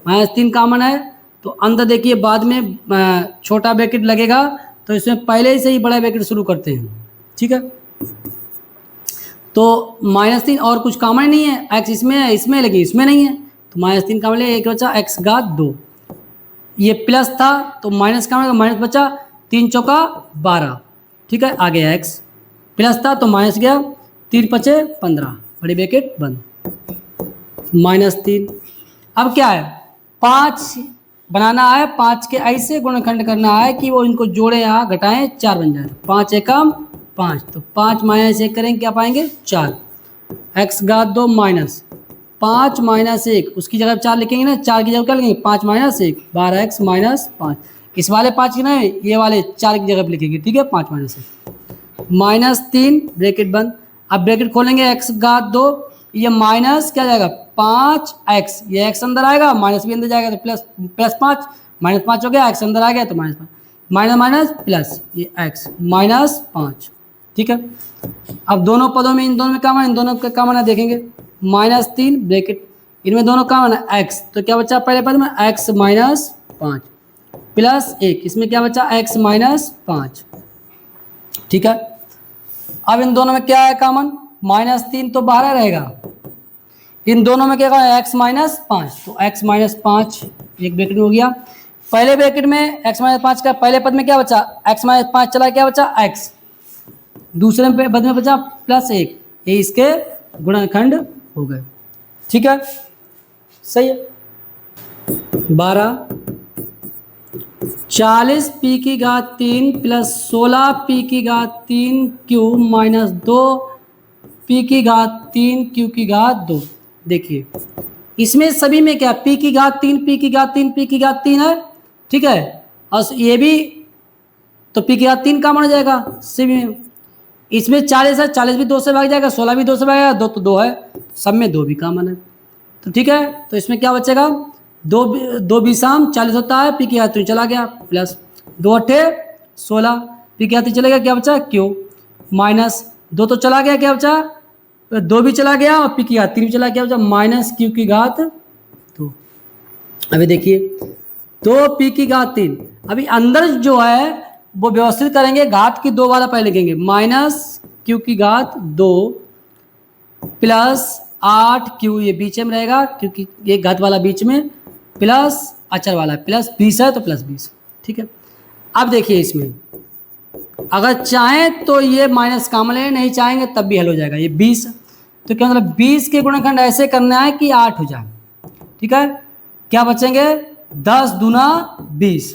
-3 कॉमन है, तो अंदर देखिए बाद में छोटा ब्रैकेट लगेगा, तो इसमें पहले से ही बड़ा ब्रैकेट शुरू करते हैं। ठीक है, तो -3 और कुछ कॉमन नहीं है, x इसमें है, इसमें लेकिन इसमें नहीं है, तो -3 कॉमन ले, एक बचा x घात 2, ये प्लस था तो माइनस कॉमन, माइनस बचा, 3 चौका 12। ठीक है, आगे x प्लस था तो माइनस गया, 3 बचे 15, बड़ी ब्रैकेट बंद, -3। अब क्या है, 5 बनाना है, 5 के ऐसे गुणनखंड करना है कि वो इनको जोड़े यहाँ घटाएं 4 बन जाए, 5 एकम 5, तो 5 - 1 करेंगे क्या पाएंगे 4, x घात 2 माइनस 5 - 1, उसकी जगह 4 लिखेंगे ना, 4 की जगह क्या लिखेंगे 5 - 1, 12x - 5, इस वाले 5 की नहीं, ये वाले 4 की जगह पे लिखेंगे। ठीक है, 5 - 1 -3 ब्रैकेट बंद। अब ब्रैकेट खोलेंगे, x घात 2, ये माइनस क्या जाएगा 5x, ये x अंदर आएगा, माइनस भी अंदर जाएगा तो प्लस 5, -5 हो गया, x अंदर आ गया तो -5, माइनस माइनस प्लस, ये x -5। ठीक है, अब दोनों पदों में इन दोनों में कॉमन, इन दोनों का कॉमन है, देखेंगे -3 ब्रैकेट, इनमें दोनों कॉमन है x, तो क्या बचा पहले पद में x - 5 प्लस 1, इसमें क्या बचा x - 5। ठीक है, अब इन दोनों में क्या है कॉमन, -3 तो बाहर रहेगा, इन दोनों में क्या है x - 5, तो x - 5 एक ब्रैकेट में हो गया, पहले ब्रैकेट में x - 5 का पहले पद में क्या बचा, x - 5 चला, क्या बचा x, दूसरे पद में बचा +1, ये इसके गुणनखंड हो गए। ठीक है, सही है। 12 40 p की घात 3 + 16 p की घात 3 q - 2 p की घात 3 q की घात 2। देखिए इसमें सभी में क्या p की घात 3 p की घात 3 p की घात 3 है। ठीक है, और ये भी तो p की घात 3 कॉमन हो जाएगा सभी में, इसमें 40 है, 40 भी 2 से भाग जाएगा, 16 भी 2 से भागेगा, 2 तो 2 है, सब में 2 भी कॉमन है, तो ठीक है, तो इसमें क्या बचेगा, 2 बीसाम 40 होता है, पी की घात 3 चला गया, प्लस 2 अट्ठे 16, पी की घात 3 चला गया, क्या बचा क्यू, माइनस 2 तो चला गया, क्या बचा 2 भी चला गया, और पी की घात 3 भी चला गया, बचा माइनस क्यू की घात 2। अभी देखिए 2 पी की घात 3, अभी अंदर जो है वो व्यवस्थित करेंगे, घात की 2 वाला पहले लिखेंगे, माइनस क्यू की घात 2 प्लस 8 क्यू, ये बीच में रहेगा क्योंकि ये घात वाला बीच में, प्लस अचर वाला प्लस 20 है तो प्लस 20। ठीक है, अब देखिए इसमें अगर चाहें तो ये माइनस कॉमन है, नहीं चाहेंगे तब भी हल हो जाएगा, ये 20, तो क्या मतलब 20 के गुणनखंड ऐसे करना है कि 8 हो जाए। ठीक है, क्या बचेंगे 10 दूना 20,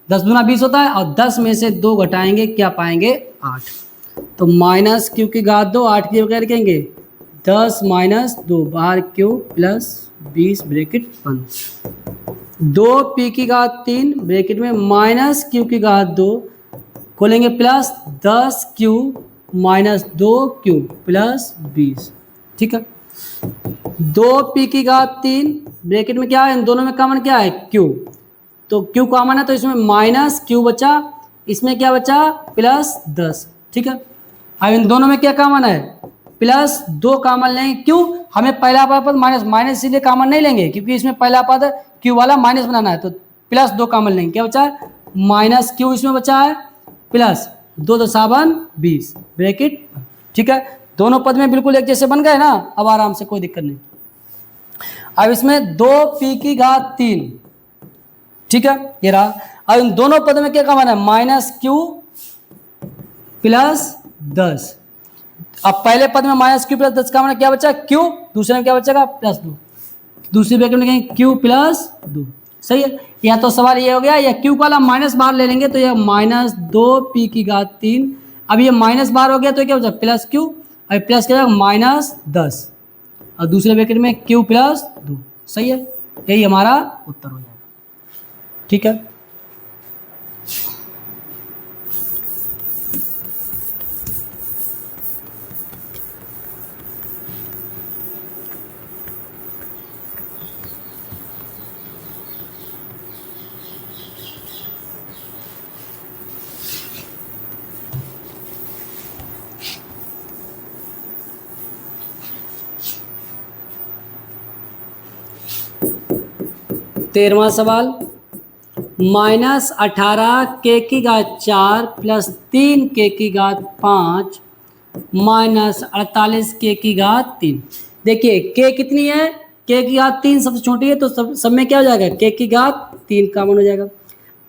10 दूना 20 होता है, और 10 में से 2 घटाएंगे क्या पाएंगे 8, तो माइनस क्यू की घात 2, 8 की क्या लिखेंगे 10 - 2 बाहर क्यू प्लस 20 ब्रैकेट बंद, 2 पी की घात 3 ब्रैकेट में माइनस क्यू की घात 2 खोलेंगे, प्लस 10 क्यू - 2 क्यू प्लस 20। ठीक है, 2 पी की घात 3 ब्रैकेट में क्या है, इन दोनों में कॉमन क्या है क्यू, तो क्यू कॉमन है तो इसमें माइनस क्यू बचा, इसमें क्या बचा प्लस 10। ठीक है, अब इन दोनों में क्या कॉमन है प्लस 2 कॉमन लेंगे, क्यों, हमें पहला पद माइनस इसलिए कॉमन नहीं लेंगे क्योंकि इसमें पहला पद क्यू वाला माइनस बनाना है, तो प्लस 2 कॉमन लेंगे, क्या बचा है माइनस क्यू, इसमें बचा है प्लस 2 × 7 20 ब्रैकेट। ठीक है, दोनों पद में बिल्कुल एक जैसे बन गए ना, अब आराम से कोई दिक्कत नहीं। अब इसमें 2 पी की घात 3, ठीक है ये रहा, अब इन दोनों पद में क्या कॉमन है माइनस क्यू प्लस 10। अब पहले पद में माइनस क्यू प्लस 10 का मैंने क्या बचा क्यू, दूसरे में क्या बचेगा प्लस 2, दूसरी ब्रैकेट में लिखेंगे क्यू प्लस 2। सही है। या तो सवाल ये हो गया, या क्यू वाला माइनस बाहर ले लेंगे तो ये माइनस 2p3। अब ये माइनस बाहर हो गया तो क्या बचा प्लस क्यू, और प्लस क्या माइनस 10, और दूसरे ब्रैकेट में क्यू प्लस 2। सही है, यही हमारा उत्तर हो जाएगा। ठीक है। तेरहवां सवाल, -18 के की घात 4 प्लस 3 के की घात 5 -48 के की घात 3। देखिए के कितनी है, के की घात 3 सबसे छोटी है, तो सब में क्या हो जाएगा के की घात 3 कॉमन हो जाएगा।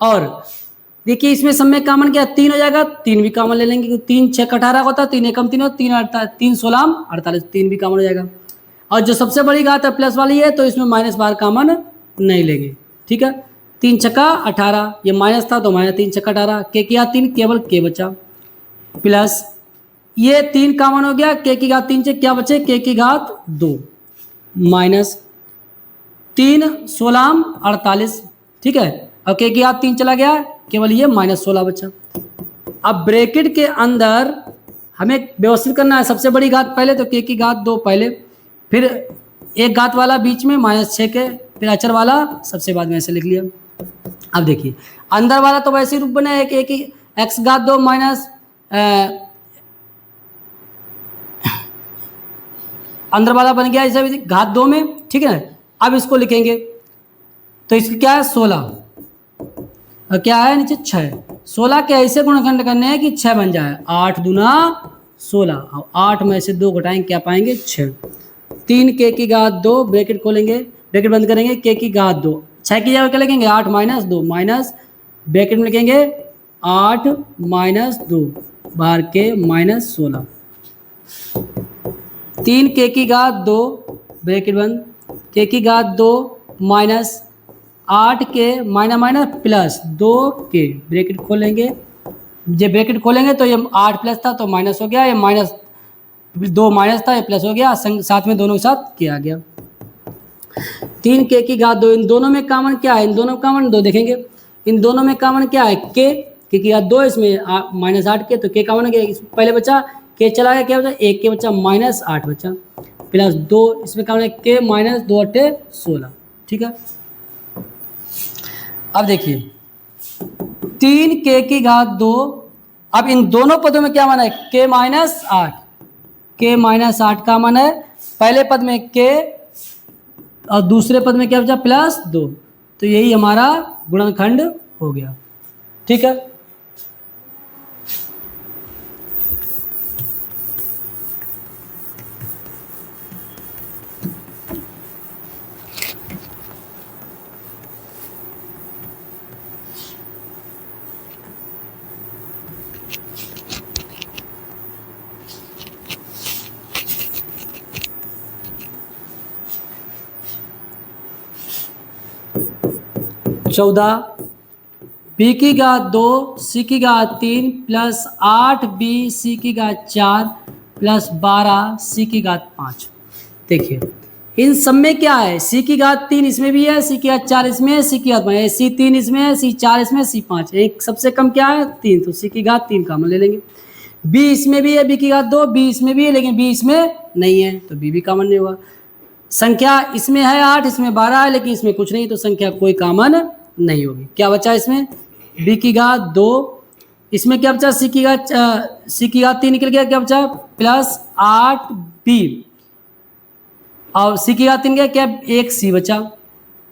और देखिए इसमें सब में कॉमन क्या 3 हो जाएगा, 3 भी कॉमन ले लेंगे, 3 6 18 होता है, 3 एकम 3 होता है, 3 16 48, 3 भी कॉमन हो जाएगा। और जो सबसे बड़ी घात है प्लस वाली है, तो इसमें माइनस बाहर कॉमन नहीं लेंगे। ठीक है, 3 छक्का 18, ये माइनस था तो माइनस 3 छक्का 18, के की घात 3 केवल के बचा, प्लस ये 3 कॉमन हो गया, के की घात 3 से क्या बचे के की घात 2, माइनस 3 16 48। ठीक है, और के की घात 3 चला गया, केवल ये -16 बचा। अब ब्रैकेट के अंदर हमें व्यवस्थित करना है, सबसे बड़ी घात पहले, तो के की घात 2 पहले, फिर एक घात वाला बीच में -6 के, फिर अचर वाला सबसे बाद में ऐसे लिख लिया। अब देखिए अंदर वाला तो वैसे ही रूप बना है कि एक्स घात 2 माइनस अंदर वाला बन गया ऐसे घात 2 में। ठीक है, अब इसको लिखेंगे तो इसकी क्या है 16, और क्या है नीचे 6। 16 के ऐसे गुणनखंड करने हैं कि 6 बन जाए, 8 दूना 16, और 8 में से 2 घटाएंगे क्या पाएंगे 6। 3 के की घात 2 ब्रैकेट खोलेंगे, ब्रैकेट बंद करेंगे, के की घात 2, 6 की जगह क्या लिखेंगे 8 - 2, माइनस ब्रैकेट में लिखेंगे 8 - 2 बाहर के -16। 3 के की घात 2 ब्रैकेट बंद, के की घात 2 माइनस 8 के माइनस प्लस 2 के ब्रैकेट खोलेंगे, जब ब्रैकेट खोलेंगे तो ये 8 प्लस था तो माइनस हो गया, ये -2 माइनस था, ये प्लस हो गया, साथ में दोनों के साथ किया गया। 3 के की घात 2, इन दोनों में कॉमन क्या है, इन दोनों कॉमन 2 देखेंगे, इन दोनों में कॉमन क्या है के की घात 2, इसमें -8 के, तो के कॉमन हो गया, पहले बचा के चला गया, क्या बचा 1 के बचा, -8 बचा, प्लस 2 इसमें कॉमन है के -2 8 16। ठीक है, अब देखिए 3 के की घात 2, अब इन दोनों पदों में क्या माना है के -8, के -8 का मान है, पहले पद में के और दूसरे पद में क्या बचा +2, तो यही हमारा गुणनखंड हो गया। ठीक है, चौदह बी की घात 2 सी की घात 3 प्लस 8 बी सी की घात 4 प्लस 12 सी की घात 5। देखिए इन सब में क्या है, सी की घात 3 इसमें भी है, सी की घात 4 इसमें है, सी की घात 5, सी 3 इसमें है, सी 4 इसमें है, सी 5, एक सबसे कम क्या है 3, तो सी की घात 3 कॉमन ले लेंगे। बी इसमें भी है, बी की घात 2, बी इसमें भी है, लेकिन बी इसमें नहीं है, तो बी भी कॉमन नहीं हुआ। संख्या इसमें है 8, इसमें 12 है, लेकिन इसमें कुछ नहीं, तो संख्या कोई कॉमन नहीं होगी। क्या बचा इसमें बी की घात 2, इसमें क्या बचा सी की घात 3 निकल गया, क्या बचा प्लस 8 बी, और सी की घात 3 गया क्या 1 सी बचा,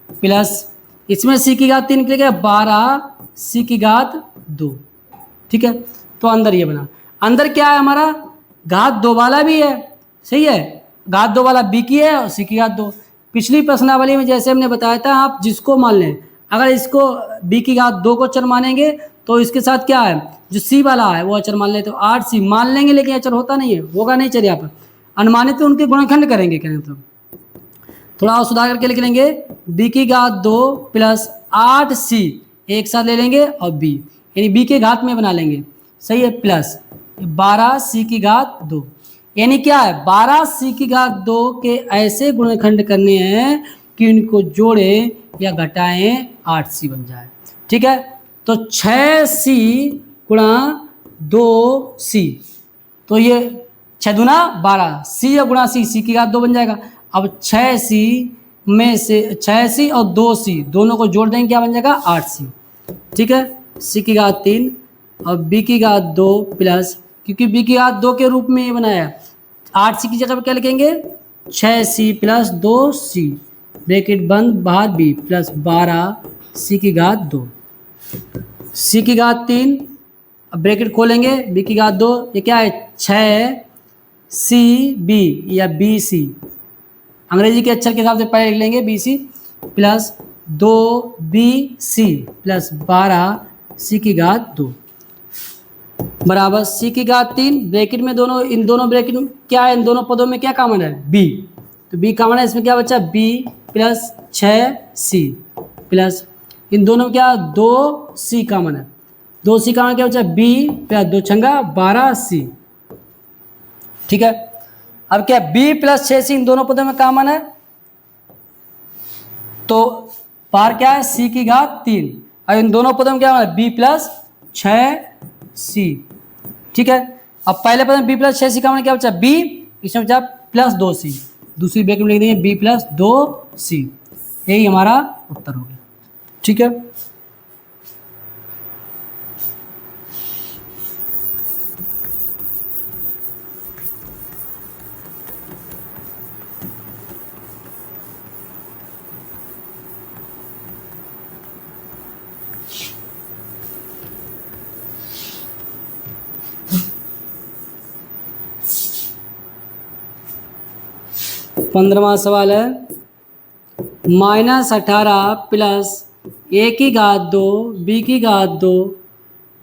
प्लस इसमें सी की घात 3 निकल गया 12 सी की घात 2। ठीक है, तो अंदर ये बना, अंदर क्या है हमारा घात 2 वाला भी है, सही है, घात 2 वाला बी की है और सी की घात 2। पिछली प्रश्नावली में जैसे हमने बताया था, आप जिसको मान लें, अगर इसको b की घात 2 को अचर मानेंगे तो इसके साथ क्या है, जो c वाला है वो अचर मान ले, तो 8c मान लेंगे, लेकिन अचर होता नहीं है, होगा नहीं अचर यहाँ पर, अनुमानित तो उनके गुणनखंड करेंगे, कहने मतलब थोड़ा और सुधार करके लिख लेंगे, b की घात 2 प्लस 8c एक साथ ले लेंगे और b, यानी b के घात में बना लेंगे, सही है, प्लस 12c की घात 2, यानी क्या है 12c की घात 2 के ऐसे गुणनखंड करने हैं कि उनको जोड़ें या घटाएं 8c बन जाए। ठीक है, तो 6c गुणा 2c, तो ये 6 दूना 12, c या गुणा c की घात 2 बन जाएगा। अब 6c में से 6c और 2c दोनों को जोड़ देंगे, क्या बन जाएगा 8c। ठीक है, c की घात 3 और b की घात 2 प्लस, क्योंकि b की घात 2 के रूप में ये बनाया, 8c की जगह पर क्या लिखेंगे 6c प्लस 2c ब्रैकेट बंद बाहर b प्लस 12c की घात 2, c की घात 3, अब ब्रैकेट खोलेंगे, b की घात 2, ये क्या है 6cb या bc, अंग्रेजी के अक्षर के हिसाब से पहले लिख लेंगे bc plus 2bc plus 12c की घात 2 बराबर c की घात 3, ब्रैकेट में दोनों, इन दोनों ब्रैकेट में क्या है, इन दोनों पदों में क्या कॉमन है b, तो b कॉमन है, इसमें क्या बचा b प्लस 6c प्लस इन दोनों में क्या 2c कॉमन है, 2c कॉमन क्या बचा b प्लस 2 छंगा 12c। ठीक है, अब क्या b प्लस 6c इन दोनों पदों में कॉमन है, तो पार क्या है c की घात 3, और इन दोनों पदों में क्या है b प्लस 6c। ठीक है, अब पहले पद में b प्लस 6c का मतलब क्या बचा b, इसमें बचा प्लस 2c, दूसरी ब्रैकेट में लिख देंगे b प्लस 2c, यही हमारा उत्तर हो गया। ठीक है, पंद्रहवां सवाल है, -18 प्लस a की घात 2 b की घात 2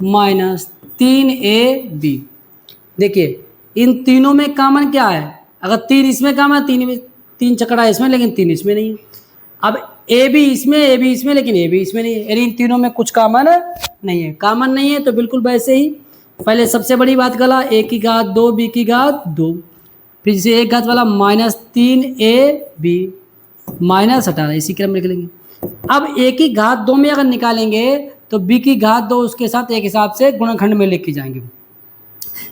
माइनस 3ab। देखिए इन तीनों में कॉमन क्या है, अगर 3 इसमें कॉमन है, 3 चकड़ा इसमें, लेकिन 3 इसमें नहीं है। अब a भी इसमें लेकिन a भी इसमें नहीं है, यानी इन तीनों में कुछ कॉमन नहीं है। कॉमन नहीं है तो बिल्कुल वैसे ही, पहले सबसे बड़ी बात गला a की घात 2 b की घात 2, फिर से एक घात वाला -3ab -18, इसी क्रम में लिख लेंगे। अब a की घात 2 में अगर निकालेंगे तो b की घात 2 उसके साथ एक हिसाब से गुणनखंड में लेके जाएंगे,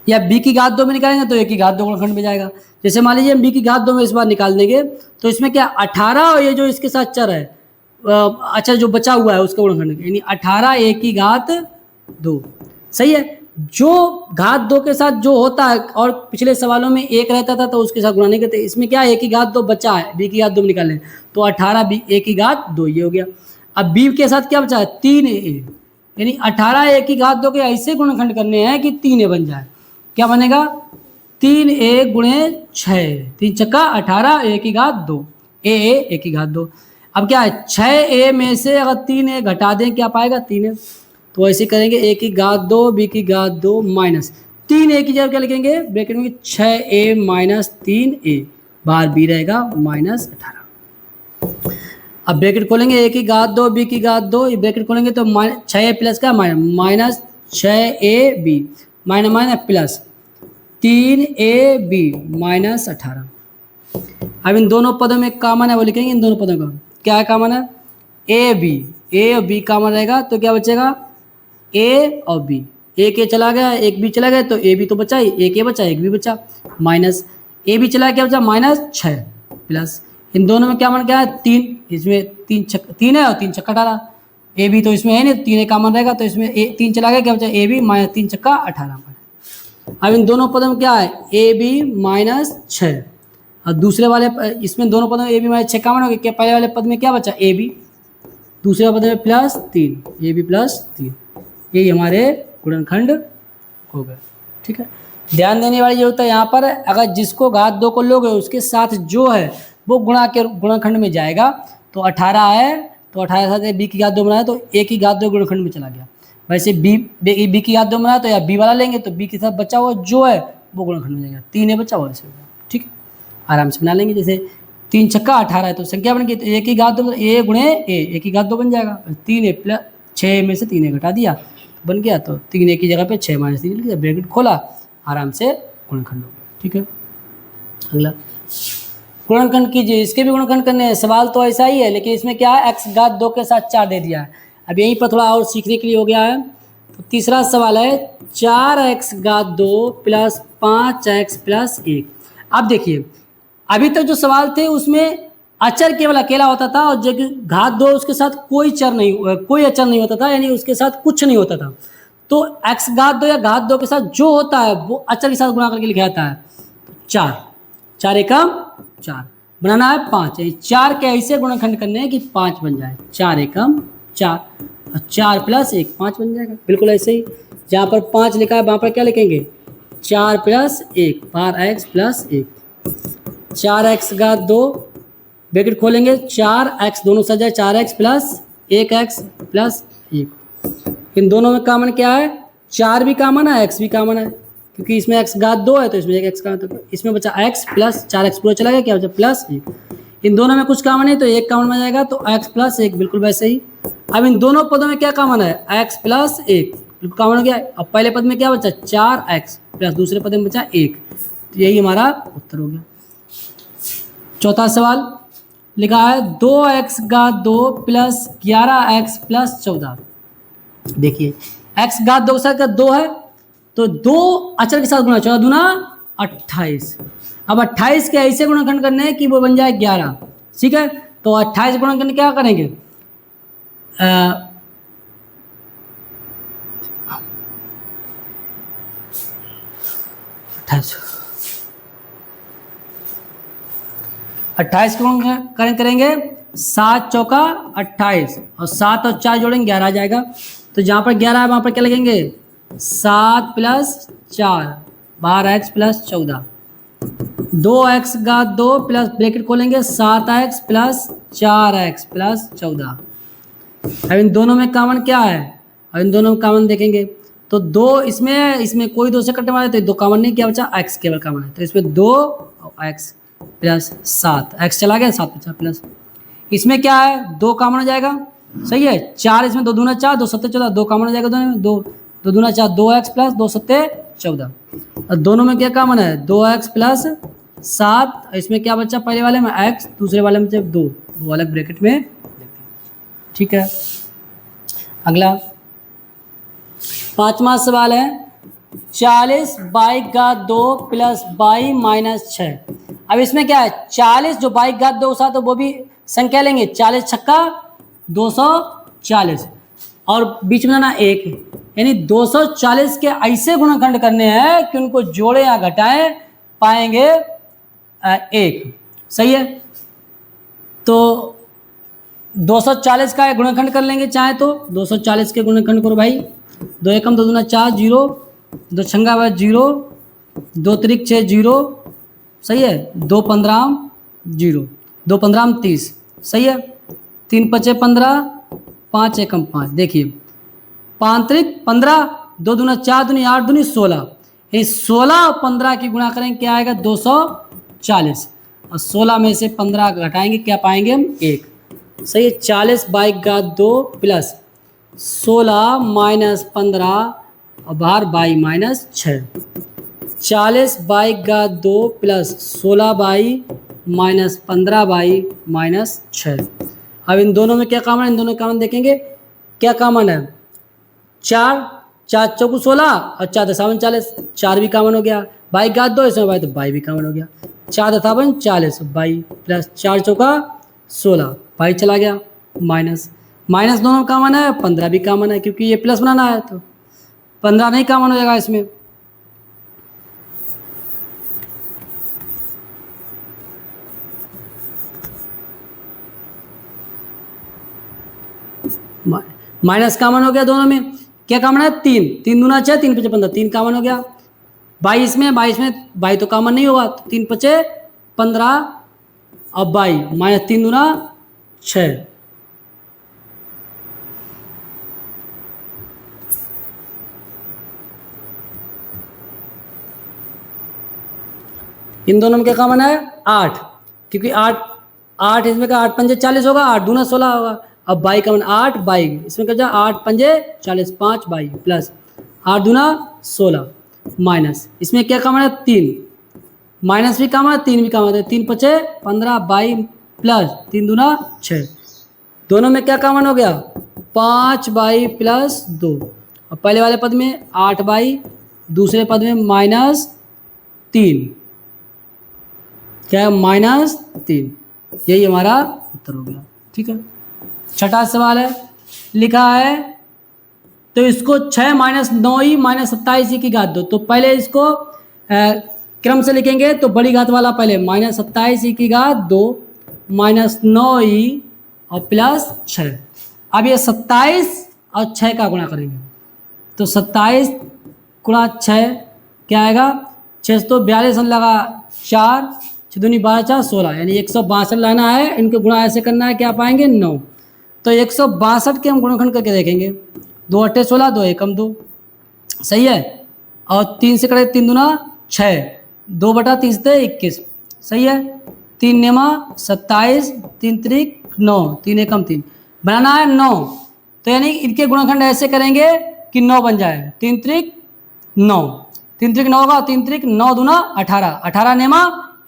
या b की घात 2 में निकालेंगे तो a की घात 2 गुणनखंड में जाएगा। जैसे मान लीजिए हम b की घात 2 में इस बार निकाल देंगे तो इसमें क्या 18 और ये जो इसके साथ चर है, अच्छा जो बचा हुआ है उसका गुणनखंड, यानी 18 a की घात 2। सही है, जो घात 2 के साथ जो होता है, और पिछले सवालों में 1 रहता था तो उसके साथ गुणा नहीं करते, इसमें क्या a की घात 2 बचा है, b की घात 2 में निकालें तो 18 a की घात 2 ये हो गया। अब b के साथ क्या बचा है 3a, यानी 18 a की घात 2 के ऐसे गुणनखंड करने हैं कि 3a बन जाए। क्या बनेगा 3a गुणे 6, 3 छक्का 18 a की घात 2, a की घात 2। अब क्या है 6a में से अगर 3a घटा दें क्या पाएगा 3a, तो ऐसे करेंगे a की घात 2 b की घात 2 माइनस 3a की जगह क्या लिखेंगे ब्रैकेट में 6a माइनस 3a, बाहर b रहेगा -18। अब ब्रैकेट खोलेंगे a की घात 2 b की घात 2, ये ब्रैकेट खोलेंगे तो 6a प्लस का minus 6ab minus plus 3ab -18। अब इन दोनों पदों में कॉमन है वो लिखेंगे, इन दोनों पदों का क्या है कॉमन है a और b कॉमन रहेगा तो क्या बचेगा a और b, एक a चला गया एक b चला गया तो a भी तो बचा ही, एक a बचा एक b बचा, माइनस a भी चला क्या बचा -6 प्लस इन दोनों में क्या मान क्या है 3, इसमें 3 है और 3 छक्का 18, a भी तो इसमें है नहीं 3 कॉमन रहेगा तो इसमें 3 चला गया क्या बचा a भी -3 छक्का 18। अब इन दोनों पदों में क्या है a b -6, और दूसरे वाले इसमें दोनों पदों में a b -6 कॉमन हो गया, क्या पहले वाले पद में क्या बचा a b, दूसरे पद में +3 a b +3, यही हमारे गुणनखंड हो गए। ठीक है, ध्यान देने वाली ये होता है यहाँ पर अगर जिसको घात 2 को लोगे उसके साथ जो है वो गुणनखंड में जाएगा, तो 18 है तो 18 के साथ बी की घात 2 बनाया तो ए की घात 2 गुणनखंड में चला गया। वैसे बी की घात 2 बनाया तो या बी वाला लेंगे तो बी के साथ बचा हुआ जो है वो गुणनखंड में जाएगा। 3 ए बचा हुआ ऐसे होगा। ठीक है, आराम से बना लेंगे। जैसे 3 छक्का 18 है तो संख्या बन गई, तो ए की घात 2 ए गुणे ए की घात 2 बन जाएगा। 3 ए प्लस 6 में से 3 ए घटा दिया तो बन गया, तो 3 ए की जगह पे 6 माइनस 3 लिख दिया, ब्रैकेट खोला, आराम से गुणनखंड हो गया। ठीक है, अगला गुणनखंड कीजिए। इसके भी गुणनखंड करने हैं, सवाल तो ऐसा ही है लेकिन इसमें क्या है, x घात 2 के साथ 4 दे दिया है। अब यहीं पर थोड़ा और सीखने के लिए हो गया है। तो तीसरा सवाल है 4x घात 2 प्लस 5x प्लस 1। अब देखिए अभी तक जो सवाल थे उसमें अचर केवल अकेला होता था और जब घात 2 उसके साथ कोई अचर नहीं होता था, यानी उसके साथ कुछ नहीं होता था। तो x घात 2 या घात 2 के साथ जो होता है वो अचर के साथ गुणा करके लिखा जाता है। 4 एकम 4 बनाना है 5, 4 के ऐसे गुणनखंड करने हैं कि 5 बन जाए। 4 एकम 4 और 4 प्लस 1 5 बन जाएगा। बिल्कुल ऐसे ही जहाँ पर 5 लिखा है वहाँ पर क्या लिखेंगे, 4 प्लस 1 बार x प्लस 1। 4x घात 2 ब्रैकेट खोलेंगे, 4x दोनों सज जाए, 4x प्लस 1x प्लस 1। इन दोनों में कॉमन क्या है, 4 भी कॉमन है, x भी कॉमन है, क्योंकि इसमें x घात 2 है तो इसमें एक x का, तो इसमें बचा x प्लस 4x पूरा चला गया, क्या बचा प्लस 1। इन दोनों में कुछ कॉमन है तो एक कॉमन में जाएगा, तो x प्लस 1 बिल्कुल वैसे ही। अब इन दोनों पदों में क्या कॉमन है, x प्लस 1 बिल्कुल कॉमन हो गया। अब पहले पद में क्या बचा 4x प्लस दूसरे पद में बचा 1, तो यही हमारा उत्तर हो गया। चौथा सवाल लिखा है 2x घात 2 प्लस 11x प्लस 14। देखिए x घात 2 के साथ 2 है तो 2 अचर के साथ गुणा, 14 दूना 28। अब 28 के ऐसे गुणनखंड करने हैं कि वो बन जाए 11। ठीक है, तो 28 गुणनखंड क्या करेंगे, 28 को करेंगे 7 चौका 28 और 7 और 4 जोड़ेंगे 11 आ जाएगा। तो जहाँ पर 11 है वहाँ पर क्या लगेंगे 7 प्लस 4 12x प्लस 14। 2x घात 2 प्लस ब्रैकेट खोलेंगे 7x प्लस 4x प्लस 14। अब इन दोनों में कॉमन क्या है, अब इन दोनों में कॉमन देखेंगे तो 2 इसमें कोई 2 से कटने वाला है तो 2 कॉमन नहीं, क्या बचा x केवल कॉमन है, तो इसमें 2 और x प्लस 7 x चला गया 7 बचा प्लस। इसमें क्या है 2 कॉमन हो जाएगा, सही है। 4 इसमें 2 दूना 4 2 सत्ते 14 2 कॉमन हो जाएगा दोनों में, 2 दूना 4 2x प्लस 2 सत्ते 14। और दोनों में क्या कॉमन है 2x प्लस 7। इसमें क्या बचा पहले वाले में x, दूसरे वाले में 2 अलग ब्रैकेट में। ठीक है, अगला 5वां सवाल है 40 बाई घात 2 प्लस बाई माइनस 6। अब इसमें क्या है 40 जो बाई घात 2 साथ तो वो भी संख्या लेंगे, 40 छक्का 240 और बीच में ना 1, यानी 240 के ऐसे गुणनखंड करने हैं कि उनको जोड़े या घटाएं पाएंगे 1। सही है, तो 240 का गुणनखंड कर लेंगे चाहे तो 240 के गुणनखंड करो भाई। 2 एकम 2 दूना 4 0 2 छंगा 0 2 त्रिक 6 0, सही है। 2 15 0 2 15 30, सही है। 3 पचे 15 5 एकम 5। देखिए 5 त्रिक 15 2 दूना 4 दूनी 8 दूनी 16, ये 16 और 15 की गुणा करेंगे क्या आएगा 240 और 16 में से 15 घटाएंगे क्या पाएंगे हम 1। सही है, 40 बाई घात 2 प्लस 16 माइनस 15 और बाहर बाई माइनस 6। 40 बाई घात 2 plus 16 by minus 15 by minus 6। अब इन दोनों में क्या कॉमन है, इन दोनों कॉमन देखेंगे क्या कॉमन है 4 4 चौकू 16 और 4 दशावन 40, 4 भी कॉमन हो गया। बाई घात 2 इसमें बाई तो बाई भी कॉमन हो गया। 4 दशावन 40 बाई प्लस 4 चौका 16 बाई चला गया माइनस माइनस दोनों कॉमन है, 15 भी कॉमन है क्योंकि ये प्लस बनाना है तो 15 नहीं कॉमन हो जाएगा इसमें। माइनस कॉमन हो गया दोनों में, क्या कॉमन है 3 3 दूना 6 3 पचे 15 3 कॉमन हो गया। 22 में बाई तो कॉमन नहीं होगा तो 3 पचे 15 और बाई माइनस 3 दूना 6 इन दोनों में क्या कॉमन है 8, क्योंकि 8 8 इसमें का 8 पंजे 40 होगा, 8 दूना 16 होगा। अब बाई कॉमन 8 बाई, इसमें क्या 8 पंजे 40 5 बाई प्लस 8 दूना 16 माइनस, इसमें क्या कॉमन है 3, माइनस भी कॉमन है 3 भी कॉमन है, 3 पचे 15 बाई प्लस 3 दूना 6, दोनों में क्या कॉमन हो गया 5 बाई प्लस 2। और पहले वाले पद में 8 बाई, दूसरे पद में -3, क्या है -3, यही हमारा उत्तर हो गया। ठीक है, छठा सवाल है, लिखा है तो इसको 6 माइनस 9e माइनस 27e की घात 2, तो पहले इसको क्रम से लिखेंगे तो बड़ी घात वाला पहले -27e की घात 2 माइनस 9e और प्लस 6। अब ये 27 और 6 का गुणा करेंगे तो 27 गुणा 6 क्या आएगा 6 तो 42 लगा 4 6 दूनी 12 4 16, यानी 162 लाना है, इनको गुणा ऐसे करना है, क्या पाएंगे 9, तो 162 के हम गुणनखंड करके देखेंगे, 2 8 16 2 1 2, सही है। और 3 से करें 3 दूना 6, 2 बटा 3 से 21, सही है। 3 नेमा 27, 3 त्रिक 9, 3 एकम 3, बनाना है 9, तो यानी इनके गुणनखंड ऐसे करेंगे कि 9 बन जाए, 3 त्रिक 9, 3 त्रिक 9 होगा, 3 त्रिक 9 दूना 18, 18 नेमा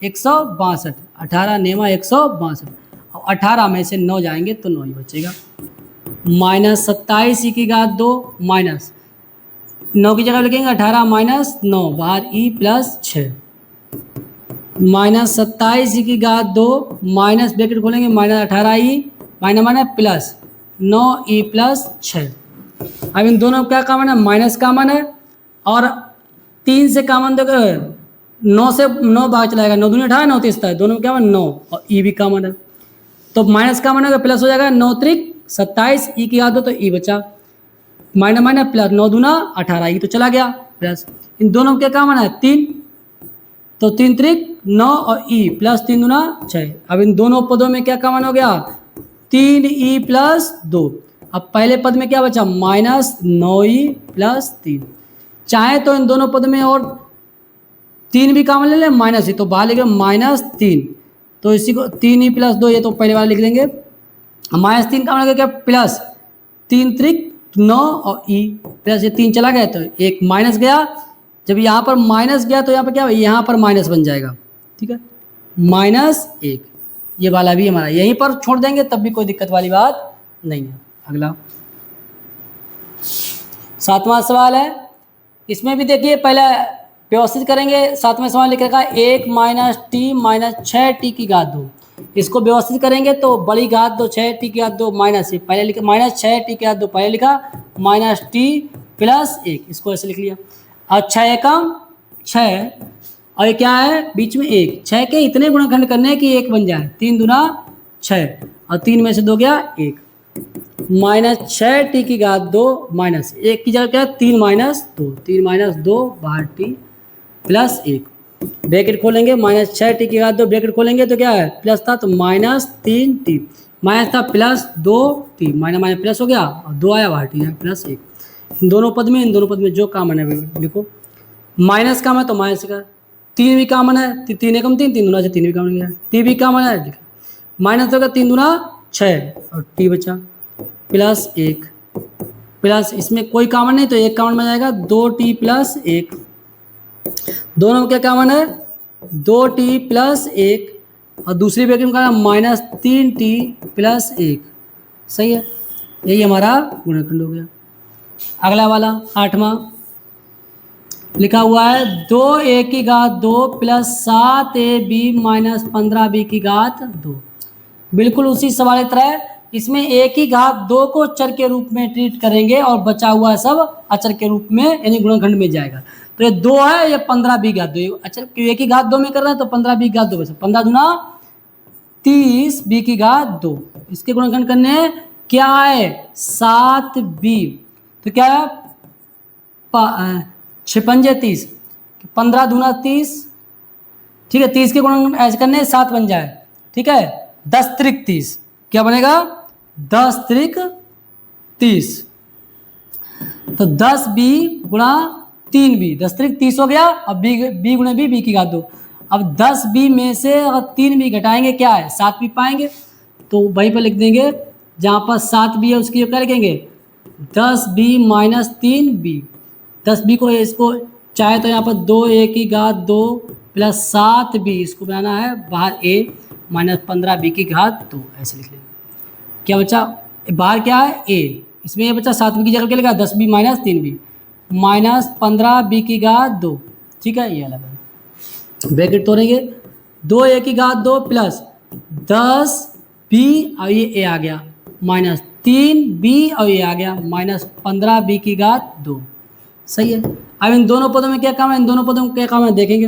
162, 18 नेमा 162, और 18 में से 9 जाएंगे तो 9 ही बचेगा। -27e की घात 2 माइनस 9 की जगह लिखेंगे 18 माइनस 9 बाहर e प्लस 6, -27e की घात 2 माइनस ब्रैकेट खोलेंगे -18e minus minus plus 9e plus 6। अब इन दोनों क्या कॉमन है माइनस कॉमन है, और 3 से कॉमन देखो 9 से 9 बाहर चलाएगा, 9 दूनी 18 9 तीसता है, दोनों में क्या 9 और e भी कॉमन है, तो माइनस कॉमन होगा प्लस हो जाएगा 9 त्रिक 27 e की घात 2 तो e बचा, माइनस माइनस प्लस 9 दूना 18 e तो चला गया प्लस, इन दोनों में क्या कॉमन है 3, तो 3 त्रिक 9 और e प्लस 3 दूना 6। अब इन दोनों पदों में क्या कॉमन हो गया 3e प्लस 2। अब पहले पद में क्या बचा -9e प्लस 3, चाहे तो इन दोनों पद में और 3 भी कॉमन ले लें माइनस ही, तो बाहर लिख -3, तो इसी को 3e प्लस 2, ये तो पहले वाला लिख देंगे, -3 कॉमन हो गया प्लस 3 त्रिक 9 और e प्लस ये 3 चला गया तो एक माइनस गया, जब यहाँ पर माइनस गया तो यहाँ पर क्या यहाँ पर माइनस बन जाएगा, ठीक है -1, ये वाला भी हमारा यहीं पर छोड़ देंगे तब भी कोई दिक्कत वाली बात नहीं है। अगला 7वां सवाल है, इसमें भी देखिए पहले व्यवस्थित करेंगे। 7वें सवाल लिख रखा है 1 माइनस टी माइनस 6t की घात 2, इसको व्यवस्थित करेंगे तो बड़ी घात 2 6t की घात 2 माइनस पहले लिखा -6t की घात 2 पहले लिखा -t प्लस 1, इसको ऐसे लिख लिया। और 6 एकम 6 और ये क्या है बीच में 1, 6 के इतने गुणनखंड करने कि 1 बन जाए, 3 दूना 6 और 3 में से 2 गया 1, -6t की घात 2 माइनस 1 की जगह क्या 3 माइनस 2, 3 माइनस 2 बाहर t प्लस 1, ब्रैकेट खोलेंगे -6t की घात 2 ब्रैकेट खोलेंगे तो क्या है प्लस था तो -3t, माइनस था plus 2t, minus minus plus हो गया और 2 आया बाहर t है प्लस 1। इन दोनों पद में जो कॉमन है लिखो, माइनस कॉमन है तो माइनस का, 3 भी कॉमन है 3 एकम 3 3 दूना से 3 भी कॉमन गया, t भी कॉमन है माइनस होगा 3 दूना 6 और t बचा प्लस 1 प्लस इसमें कोई कॉमन नहीं तो एक कॉमन में जाएगा 2t प्लस 1, दोनों में क्या कॉमन है 2t प्लस 1 और दूसरी ब्रैकेट में कहना -3t प्लस 1, सही है, यही हमारा गुणनखंड हो गया। अगला वाला 8वां लिखा हुआ है 2a की घात 2 प्लस 7ab माइनस 15b की घात 2, बिल्कुल उसी सवाल की तरह इसमें a की घात 2 को चर के रूप में ट्रीट करेंगे और बचा हुआ सब अचर के रूप में यानी गुणनखंड में जाएगा। तो ये 2 है, ये 15b घात 2, अच्छा a की घात 2 में कर रहा है तो 15b की घात 2 बचा, 15 दूना 30 b की घात 2, इसके गुणनखंड करने क्या है 7b, तो क्या है 6 पंजे 30, 15 दूना 30, ठीक है 30 के गुणनखंड ऐसे करने 7 बन जाए, ठीक है 10 त्रिक 30, क्या बनेगा 10 त्रिक 30, तो 10b गुणा 3b 10 त्रिक 30 हो गया, अब b गुणे b की घात 2, अब 10b में से अगर 3b घटाएंगे क्या है 7b पाएंगे, तो वहीं पर लिख देंगे जहाँ पर 7b है उसकी क्या लिखेंगे 10b माइनस 3b। 10b को इसको चाहे तो यहाँ पर 2a की घात 2 प्लस 7b इसको बनाना है बाहर a माइनस 15b की घात 2 ऐसे लिख लेंगे। क्या बचा बाहर क्या है a, इसमें ये बचा 7b की जगह क्या लिखा 10b minus 3b minus 15b की घात 2। ठीक है, ये अलग है ब्रैकेट तोड़ेंगे 2a की घात 2 प्लस 10b और ये a आ गया माइनस 3b और ये आ गया माइनस 15b की घात 2। सही है। अब इन दोनों पदों में क्या काम है, इन दोनों पदों में क्या काम है देखेंगे,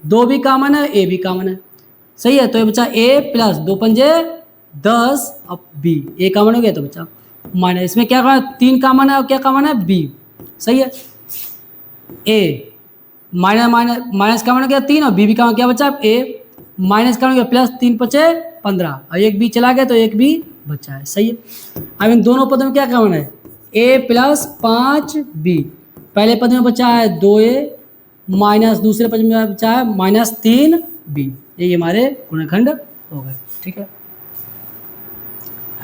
2 भी कॉमन है a भी कॉमन है। सही है, तो ये बचा a प्लस 2 पंजे 10 अब b a कॉमन हो गया तो बचा माइनस इसमें क्या कॉमन है 3 कॉमन है और क्या कॉमन है b। सही है, a माइनस कॉमन हो गया 3 और b भी कॉमन क्या बचा a माइनस कॉमन हो गया प्लस 3 पचे 15 और एक b चला गया तो एक b बचा है। सही है। अब इन दोनों पदों में क्या कॉमन है a प्लस 5b, पहले पद में बचा है 2a माइनस दूसरे पद में बचा है माइनस 3b, ये हमारे गुणनखंड हो गए। ठीक है,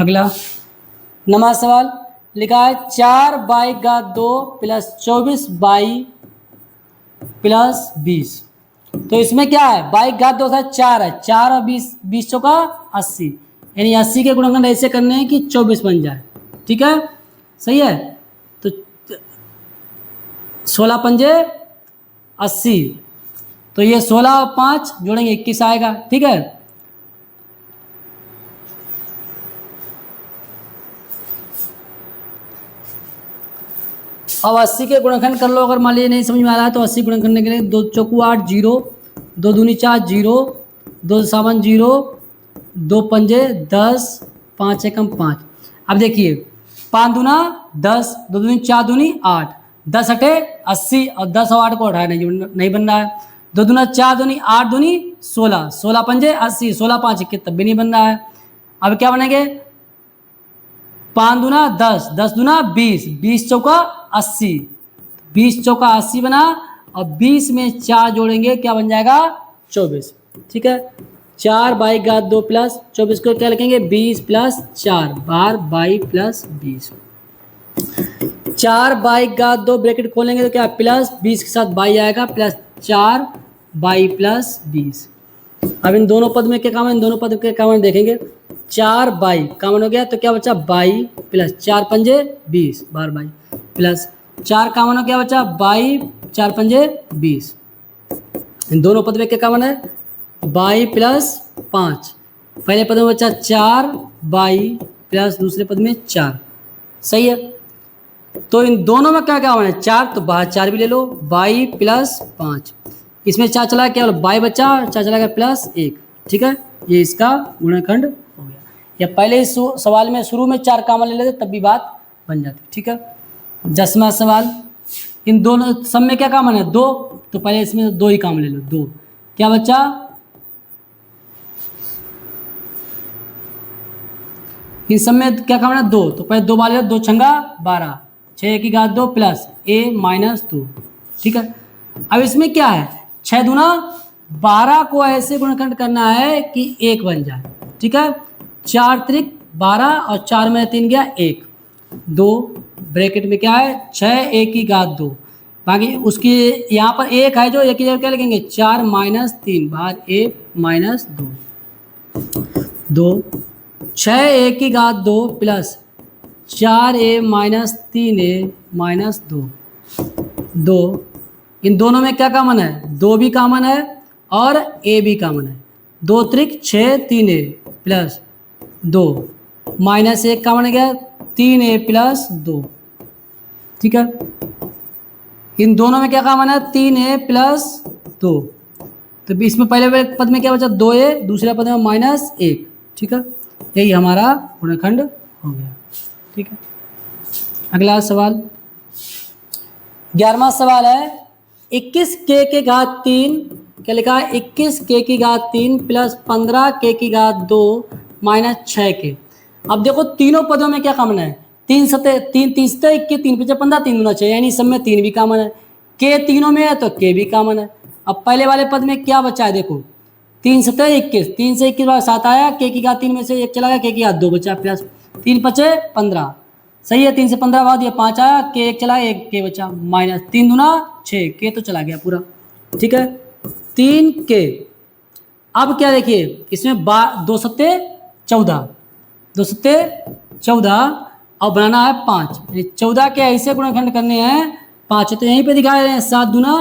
अगला नंबर सवाल लिखा है 4 बाई का 2 प्लस 24 बाई प्लस 20। तो इसमें क्या है बाई घात 2 था 4 है, 4 और 20 चौका 80, यानी 80 के गुणनखंड ऐसे करने हैं कि 24 बन जाए। ठीक है, सही है, तो 16 पंजे 80, तो ये 16 और 5 जोड़ेंगे 21 आएगा। ठीक है, अब 80 के गुणनखंड कर लो, अगर मान लीजिए नहीं समझ में आ रहा है तो 80 गुणनखंड करने के लिए 2 चौकू 8 0, 2 दूनी 4 0, 2 सावन 0, 2 पंजे 10, 5 एकम 5। अब देखिए 5 दूना 10, 2 दूनी 4 दूनी 8, 10 हटे 80 और 10 और 8 को हटाए नहीं बन रहा है। 2 दूना 4 दूनी 8 दूनी 16, 16 पंजे 80, 16 5 21 तब भी नहीं बन रहा है। अब क्या बनेंगे 5 दूना 10, 10 दूना 20, 20 चौका 80, 20 चौका 80 बना और 20 में 4 जोड़ेंगे क्या बन जाएगा 24। ठीक है, 4 बाई घात 2 प्लस 24 को क्या लिखेंगे 20 plus 4 bar by plus 20। 4 by घात 2 ब्रैकेट खोलेंगे तो क्या प्लस 20 के साथ बाई आएगा प्लस 4 बाई प्लस 20। अब इन दोनों पद में क्या काम है, इन दोनों पद के काम देखेंगे 4 बाई कॉमन हो गया तो क्या बचा बाई प्लस 4 पंजे 20 बार बाई प्लस 4 कॉमन हो गया बचा बाई 4 पंजे 20। इन दोनों पद में क्या कॉमन है बाई प्लस 5, पहले पद में बचा 4 बाई प्लस दूसरे पद में 4। सही है, तो इन दोनों में क्या कॉमन है 4, तो बाहर 4 भी ले लो बाई प्लस 5, इसमें 4 चला केवल बाई बचा 4 चला गया प्लस 1। ठीक है, ये इसका गुणनखंड हो गया। या पहले इस सवाल में शुरू में 4 कॉमन ले लेते तब भी बात बन जाती। ठीक है, 10वां सवाल, इन दोनों सब में क्या कॉमन है 2, तो पहले इसमें 2 ही कॉमन ले लो 2, क्या बचा इन सब में क्या कॉमन है 2, तो पहले 2 बार ले लो 2 छंगा 12, 6 की घात 2 प्लस a माइनस 2। ठीक है, अब इसमें क्या है 6 दूना 12 को ऐसे गुणनखंड करना है कि 1 बन जाए। ठीक है, 4 त्रिक 12 और 4 में 3 गया 1, 2 ब्रैकेट में क्या है 6 a की घात 2, बाकी उसकी यहाँ पर 1 है जो 1 की जगह क्या लिखेंगे 4 minus 3 bar a minus 2, 6 a की घात 2 plus 4a minus 3a minus 2। इन दोनों में क्या कॉमन है 2 भी कॉमन है और a भी कॉमन है, 2 त्रिक 6 3a प्लस 2 माइनस 1 कॉमन है गया 3a प्लस 2। ठीक है, इन दोनों में क्या कॉमन है 3a प्लस 2, तो इसमें पहले पद में क्या बचा 2a, दूसरे पद में माइनस 1। ठीक है, यही हमारा गुणनखंड हो गया। ठीक है, अगला सवाल 11वां सवाल है 21 के घात 3, क्या लिखा है 21 की घात 3 प्लस 15 की घात 2 माइनस 6 के। अब देखो तीनों पदों में क्या कॉमन है 3 सतह 3 3 सतह 21 3 5 15 3 होना चाहिए, यानी सब में 3 भी कॉमन है, के तीनों में है तो के भी कॉमन है। अब पहले वाले पद में क्या बचा है देखो, 3 सतह 21, 3 से 21 बाद 7 आया, के की घात 3 में से 1 चला गया, के की घात 2 बचा, प्लस 3 पचे 15, सही है। 3 से 15 बाद ये 5 आया, के 1 चला, 1 के बचा, माइनस 3 दूना 6, के तो चला गया पूरा, ठीक है। 3 के, अब क्या देखिए इसमें 2 सत्ते 14, 2 सत्ते 14 और बनाना है 5, 14 के ऐसे गुणनखंड करने हैं 5, तो यहीं पे दिखा रहे हैं 7 दूना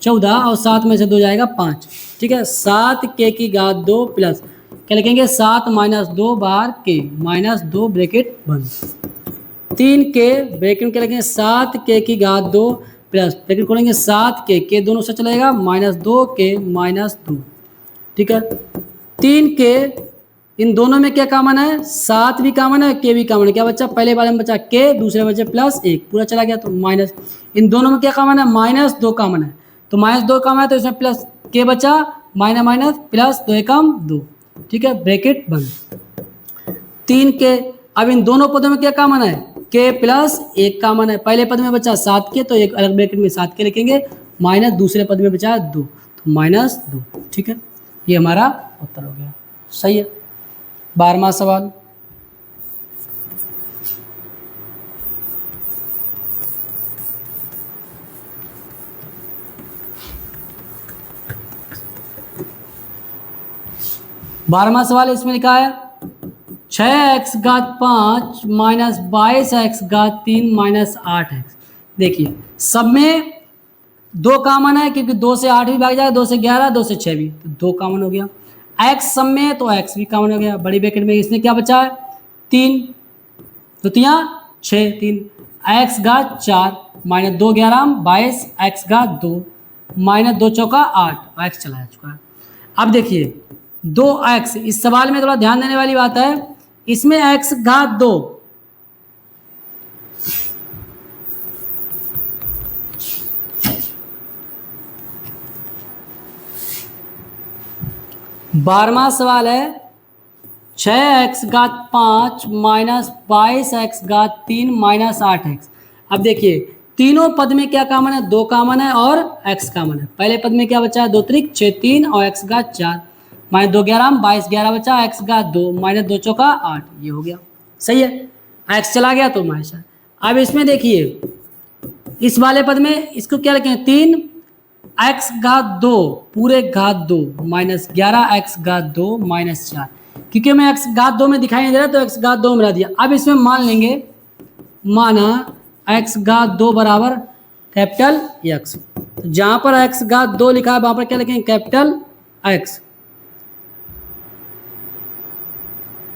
14 और 7 में से 2 जाएगा 5, ठीक है। 7 के की घात 2 प्लस क्या लिखेंगे 7 माइनस 2 बार के माइनस 2 ब्रैकेट बंद, 3 के ब्रैकेट में क्या लिखेंगे 7 के की घात 2 प्लस ब्रैकेट खोलेंगे 7 के दोनों से चलेगा माइनस 2 के माइनस 2, ठीक है। 3 के इन दोनों में क्या कॉमन है, 7 भी कॉमन है, के भी कॉमन है, क्या बच्चा पहले वाले में बचा के, दूसरे में बचे प्लस 1, पूरा चला गया तो माइनस, इन दोनों में क्या कॉमन है -2 कॉमन है, तो -2 कॉमन है तो इसमें प्लस के बचा, माइनस माइनस प्लस 2 एकम 2, ठीक है, ब्रैकेट बंद। 3 के, अब इन दोनों पदों में क्या कॉमन है, के प्लस 1 कॉमन है, पहले पद में बचा 7 के तो एक अलग ब्रैकेट में 7 के लिखेंगे, माइनस दूसरे पद में बचा 2 तो -2, ठीक है। ये हमारा उत्तर हो गया, सही है। 12वां सवाल, इसमें लिखा है 6x घात 5 माइनस 22x घात 3 माइनस 8x। देखिए सब में 2 कॉमन है क्योंकि 2 से 8 भी भाग जाएगा, 2 से 11, 2 से 6 भी, तो 2 कॉमन हो गया। x सब में तो x भी कॉमन हो गया, बड़ी ब्रैकेट में इसमें क्या बचा है 3, तो 6 3, x घात 4 माइनस 2 11 22 x घात 2 माइनस 2 चौका 8, x चला जा चुका है। अब देखिए 2x, इस सवाल में थोड़ा ध्यान देने वाली बात है, इसमें x घात 2 12वां सवाल है 6x घात 5 माइनस 22x घात 3 माइनस 8x। अब देखिए तीनों पद में क्या कॉमन है, 2 कॉमन है और x कॉमन है। पहले पद में क्या बचा है 2 त्रिक 6 3 और x घात 4 माइनस 2 11 22 11 बचा, x घात 2 माइनस 2 चौका 8, ये हो गया, सही है। x चला गया तो माइनस। अब इसमें देखिए इस वाले पद में इसको क्या लिखें 3 x घात 2 पूरे घात 2 माइनस 11 x घात 2 माइनस 4, क्योंकि मैं x घात 2 में दिखाई नहीं दे रहा तो x घात 2 मिला दिया। अब इसमें मान लेंगे, माना x घात 2 बराबर कैपिटल x, तो जहां पर x घात 2 लिखा है वहां पर क्या लिखेंगे कैपिटल x,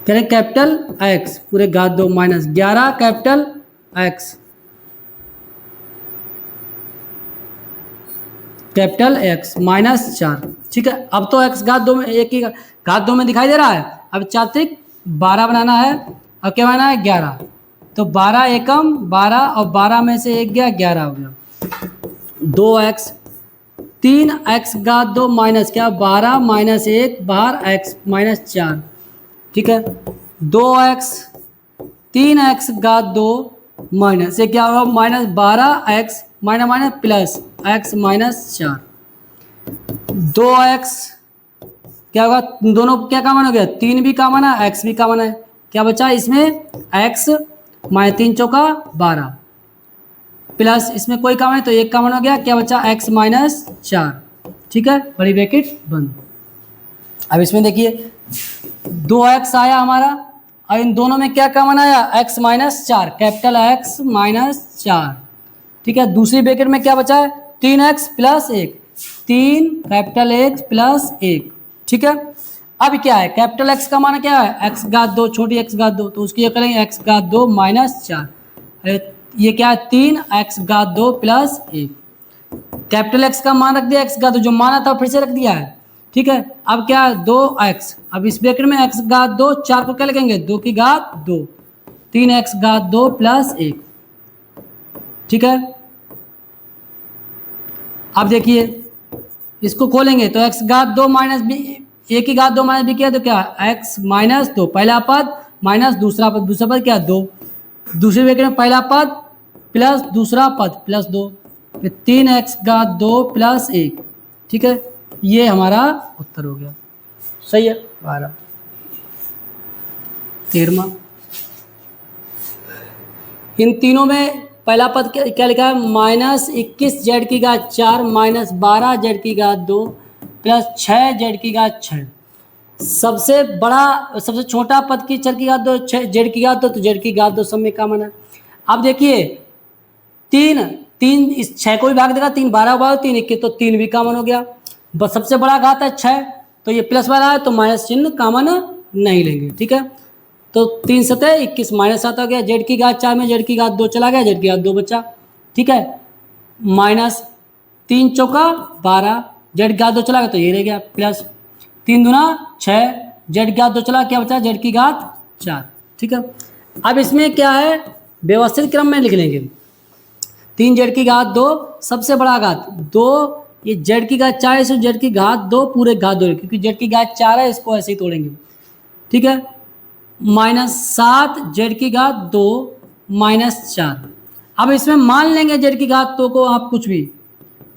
करें कैपिटल x पूरे घात 2 minus 11 capital x capital x minus 4, ठीक है। अब तो x घात 2 में एक ही घात 2 में दिखाई दे रहा है, अब 4 त्रिक 12 बनाना है और क्या बनाना है 11, तो 12 एकम 12 और 12 में से 1 गया 11 हो गया। 2x 3x घात 2 माइनस क्या 12 माइनस 1 बाहर x माइनस 4, ठीक है। 2x 3x घात 2 माइनस ये क्या होगा minus 12x minus minus plus x minus 4, 2x क्या होगा दोनों क्या कॉमन हो गया 3 भी कॉमन है x भी कॉमन है, क्या बचा इसमें x माइनस 3 चौका 12 प्लस इसमें कोई कॉमन है तो 1 कॉमन हो गया, क्या बचा x माइनस 4, ठीक है, बड़ी ब्रैकेट बंद। अब इसमें देखिए 2x आया हमारा और इन दोनों में क्या कॉमन आया x minus 4 capital x minus 4, ठीक है। दूसरी ब्रैकेट में क्या बचा है 3x plus 1 3 capital x plus 1, ठीक है। अब क्या है कैपिटल x का मान क्या है x घात 2 छोटी x घात 2, तो उसकी ये करेंगे x घात 2 माइनस 4, ये क्या है 3x घात 2 प्लस 1, कैपिटल x का मान रख दिया x घात 2 जो माना था फिर से रख दिया है, ठीक है। अब क्या है 2x, अब इस ब्रैकेट में x घात 2 4 को क्या लिखेंगे 2 की घात 2 3x घात 2 प्लस 1, ठीक है। अब देखिए इसको खोलेंगे तो x घात 2 माइनस बी ए की घात 2 माइनस बी किया तो क्या x माइनस 2 पहला पद माइनस दूसरा पद क्या 2, दूसरे ब्रैकेट में पहला पद प्लस दूसरा पद प्लस 2 फिर 3x घात 2 प्लस 1 ठीक है, ये हमारा उत्तर हो गया। सही है। 12 13वां, इन तीनों में पहला पद क्या लिखा है, -21z4 -12z2 प्लस 6z6। सबसे बड़ा सबसे छोटा पद की चर की घात 2, z2 तो z2 सब में कॉमन है। अब देखिए 3 इस 6 को भी भाग देगा, 3 12 12 3 21 तो 3 भी कॉमन हो गया। बस सबसे बड़ा घात है 6, तो ये प्लस वाला है तो माइनस चिन्ह कॉमन नहीं लेंगे। ठीक है, तो 3 सतह 21 -7 हो गया। z4 में z2 चला गया, z2 बचा। ठीक है, -3 चौका 12, z2 चला गया तो ये रह गया, प्लस 3 दूना 6, z2 चला, क्या बचा, z4। ठीक है, अब इसमें क्या है, व्यवस्थित क्रम में लिख लेंगे। 3 z2 सबसे बड़ा घात 2, ये z4 है, z2 पूरे घात 2, क्योंकि z4 है, इसको ऐसे ही तोड़ेंगे। ठीक है, -7 z2 -4। अब इसमें मान लेंगे z2 को आप कुछ भी,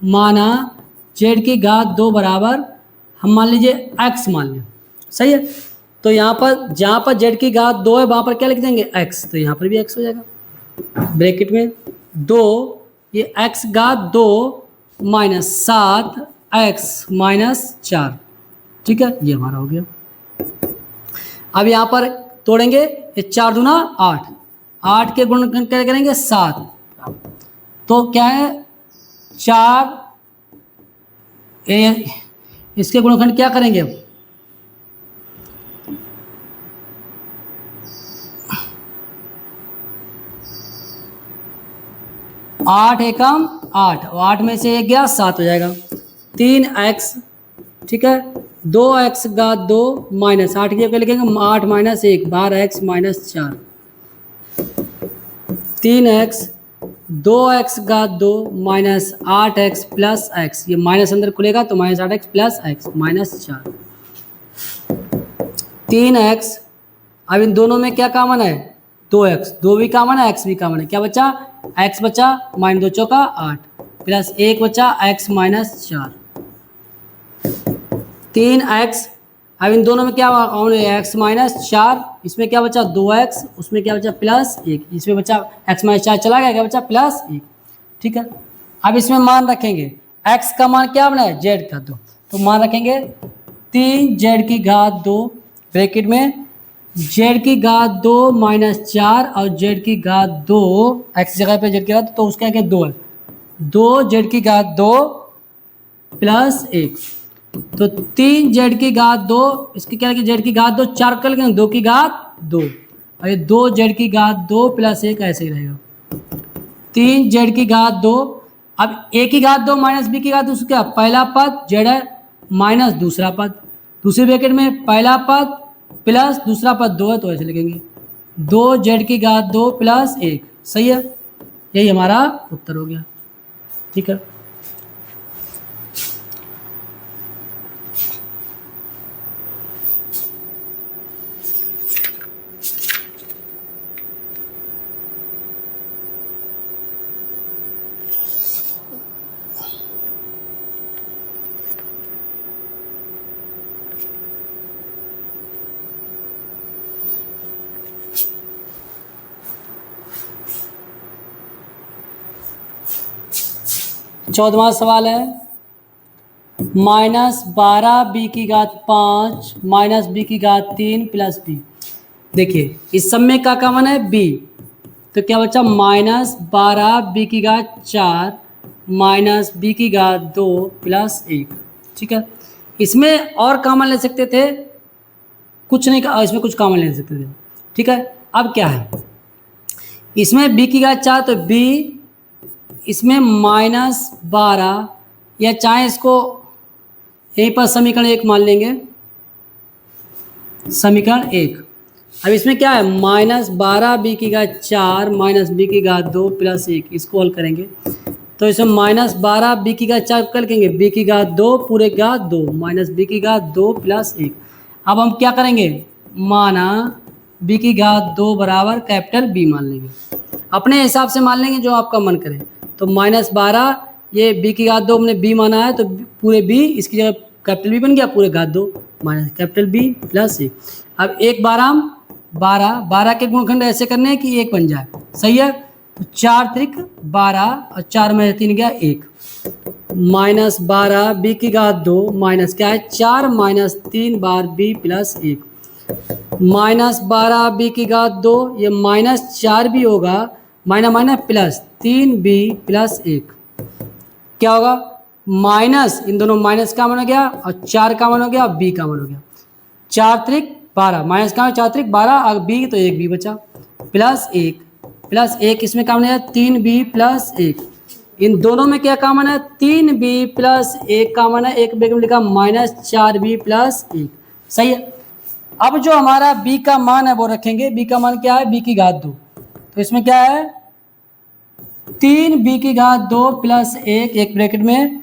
माना z2 बराबर हम मान लीजिए x मान लें। सही है, तो यहाँ पर जहाँ पर z2 है वहाँ पर क्या लिख देंगे, x, तो यहाँ पर भी x हो जाएगा। ब्रैकेट में 2, ये x2 -7 x -4। ठीक है, ये हमारा हो गया। अब यहाँ पर तोड़ेंगे, ये 4 दूना 8, 8 के गुणनखंड क्या करेंगे 7, तो क्या है 4, इसके गुणनखंड क्या करेंगे अब, 8 एकम 8, 8 में से 1 गया 7 हो जाएगा। 3x, ठीक है, 2x2 -8 की जगह लिखेंगे 8 - 1 12x -4। 3x 2x2 -8x plus x, ये माइनस अंदर खुलेगा तो -8x प्लस x -4। 3x, अब इन दोनों में क्या कॉमन है, 2x, 2 भी कॉमन है, x भी कॉमन है, क्या बचा, x बचा, -2 चौका 8 प्लस 1 बचा x -4। 3x, अब इन दोनों में क्या कॉमन है, x -4, इसमें क्या बचा 2x, उसमें क्या बचा प्लस 1, इसमें बचा x -4 चला गया, क्या बचा प्लस 1। ठीक है, अब इसमें मान रखेंगे, x का मान क्या बना है, z का 2, तो मान रखेंगे 3z2 ब्रैकेट में z2 -4 और z2 x जगह पे z तो उसका क्या 2 है, 2 z2 प्लस 1, तो 3z2, इसकी क्या लगे z2 4 कर लेंगे 2 और ये 2z2 प्लस 1 ऐसे ही रहेगा। 3z2, अब a की घात 2 माइनस b की घात 2, क्या पहला पद z है माइनस दूसरा पद, दूसरे ब्रैकेट में पहला पद प्लस दूसरा पद 2 है तो ऐसे लिखेंगे 2z2 प्लस 1। सही है, यही हमारा उत्तर हो गया। ठीक है, चौदहवां सवाल है, -12b की घात 5 -b की घात 3 प्लस b। देखिए इस सब में क्या कॉमन है, b, तो क्या बचा -12b की घात 4 -b की घात 2 प्लस 1। ठीक है, इसमें और कॉमन ले सकते थे, कुछ नहीं, इसमें कुछ कॉमन ले सकते थे। ठीक है, अब क्या है, इसमें b की घात 4 तो b, इसमें -12, या चाहे इसको यहीं पर समीकरण 1 मान लेंगे, समीकरण 1। अब इसमें क्या है, -12b की घात 4 -b की घात 2 प्लस 1, इसको हल करेंगे तो इसमें -12b की घात 4 कर लेंगे, b की घात 2 पूरे घात 2 -b की घात 2 प्लस 1। अब हम क्या करेंगे, माना b की घात 2 बराबर कैपिटल B मान लेंगे, अपने हिसाब से मान लेंगे जो आपका मन करे, तो -12 ये b की घात 2 हमने b माना है, तो पूरे b इसकी जगह कैपिटल B बन गया, पूरे घात 2 माइनस कैपिटल B प्लस एक। अब 1 12 12, 12 के गुणखंड ऐसे करने हैं कि 1 बन जाए, सही है। तो 4 त्रिक 12 और 4 में 3 गया 1, माइनस 12 b की घात 2 माइनस क्या है 4 माइनस 3 बार b प्लस 1, माइनस 12 बी की घात 2, ये माइनस 4 भी होगा, minus minus plus 3b plus 1, क्या होगा माइनस, इन दोनों माइनस का मान हो गया और 4 का मान हो गया और b का मान हो गया, 4 त्रिक 12 माइनस का 4 त्रिक 12 और b तो 1b बचा, प्लस 1 इसमें का मान है 3b प्लस 1, इन दोनों में क्या कॉमन है 3b प्लस 1 कॉमन है, एक ब्रैकेट में लिखा माइनस 4b प्लस 1, सही है। अब जो हमारा b का मान है वो रखेंगे, b का मान क्या है b की घात 2, तो इसमें क्या है 3b की घात 2 प्लस 1 एक ब्रैकेट में,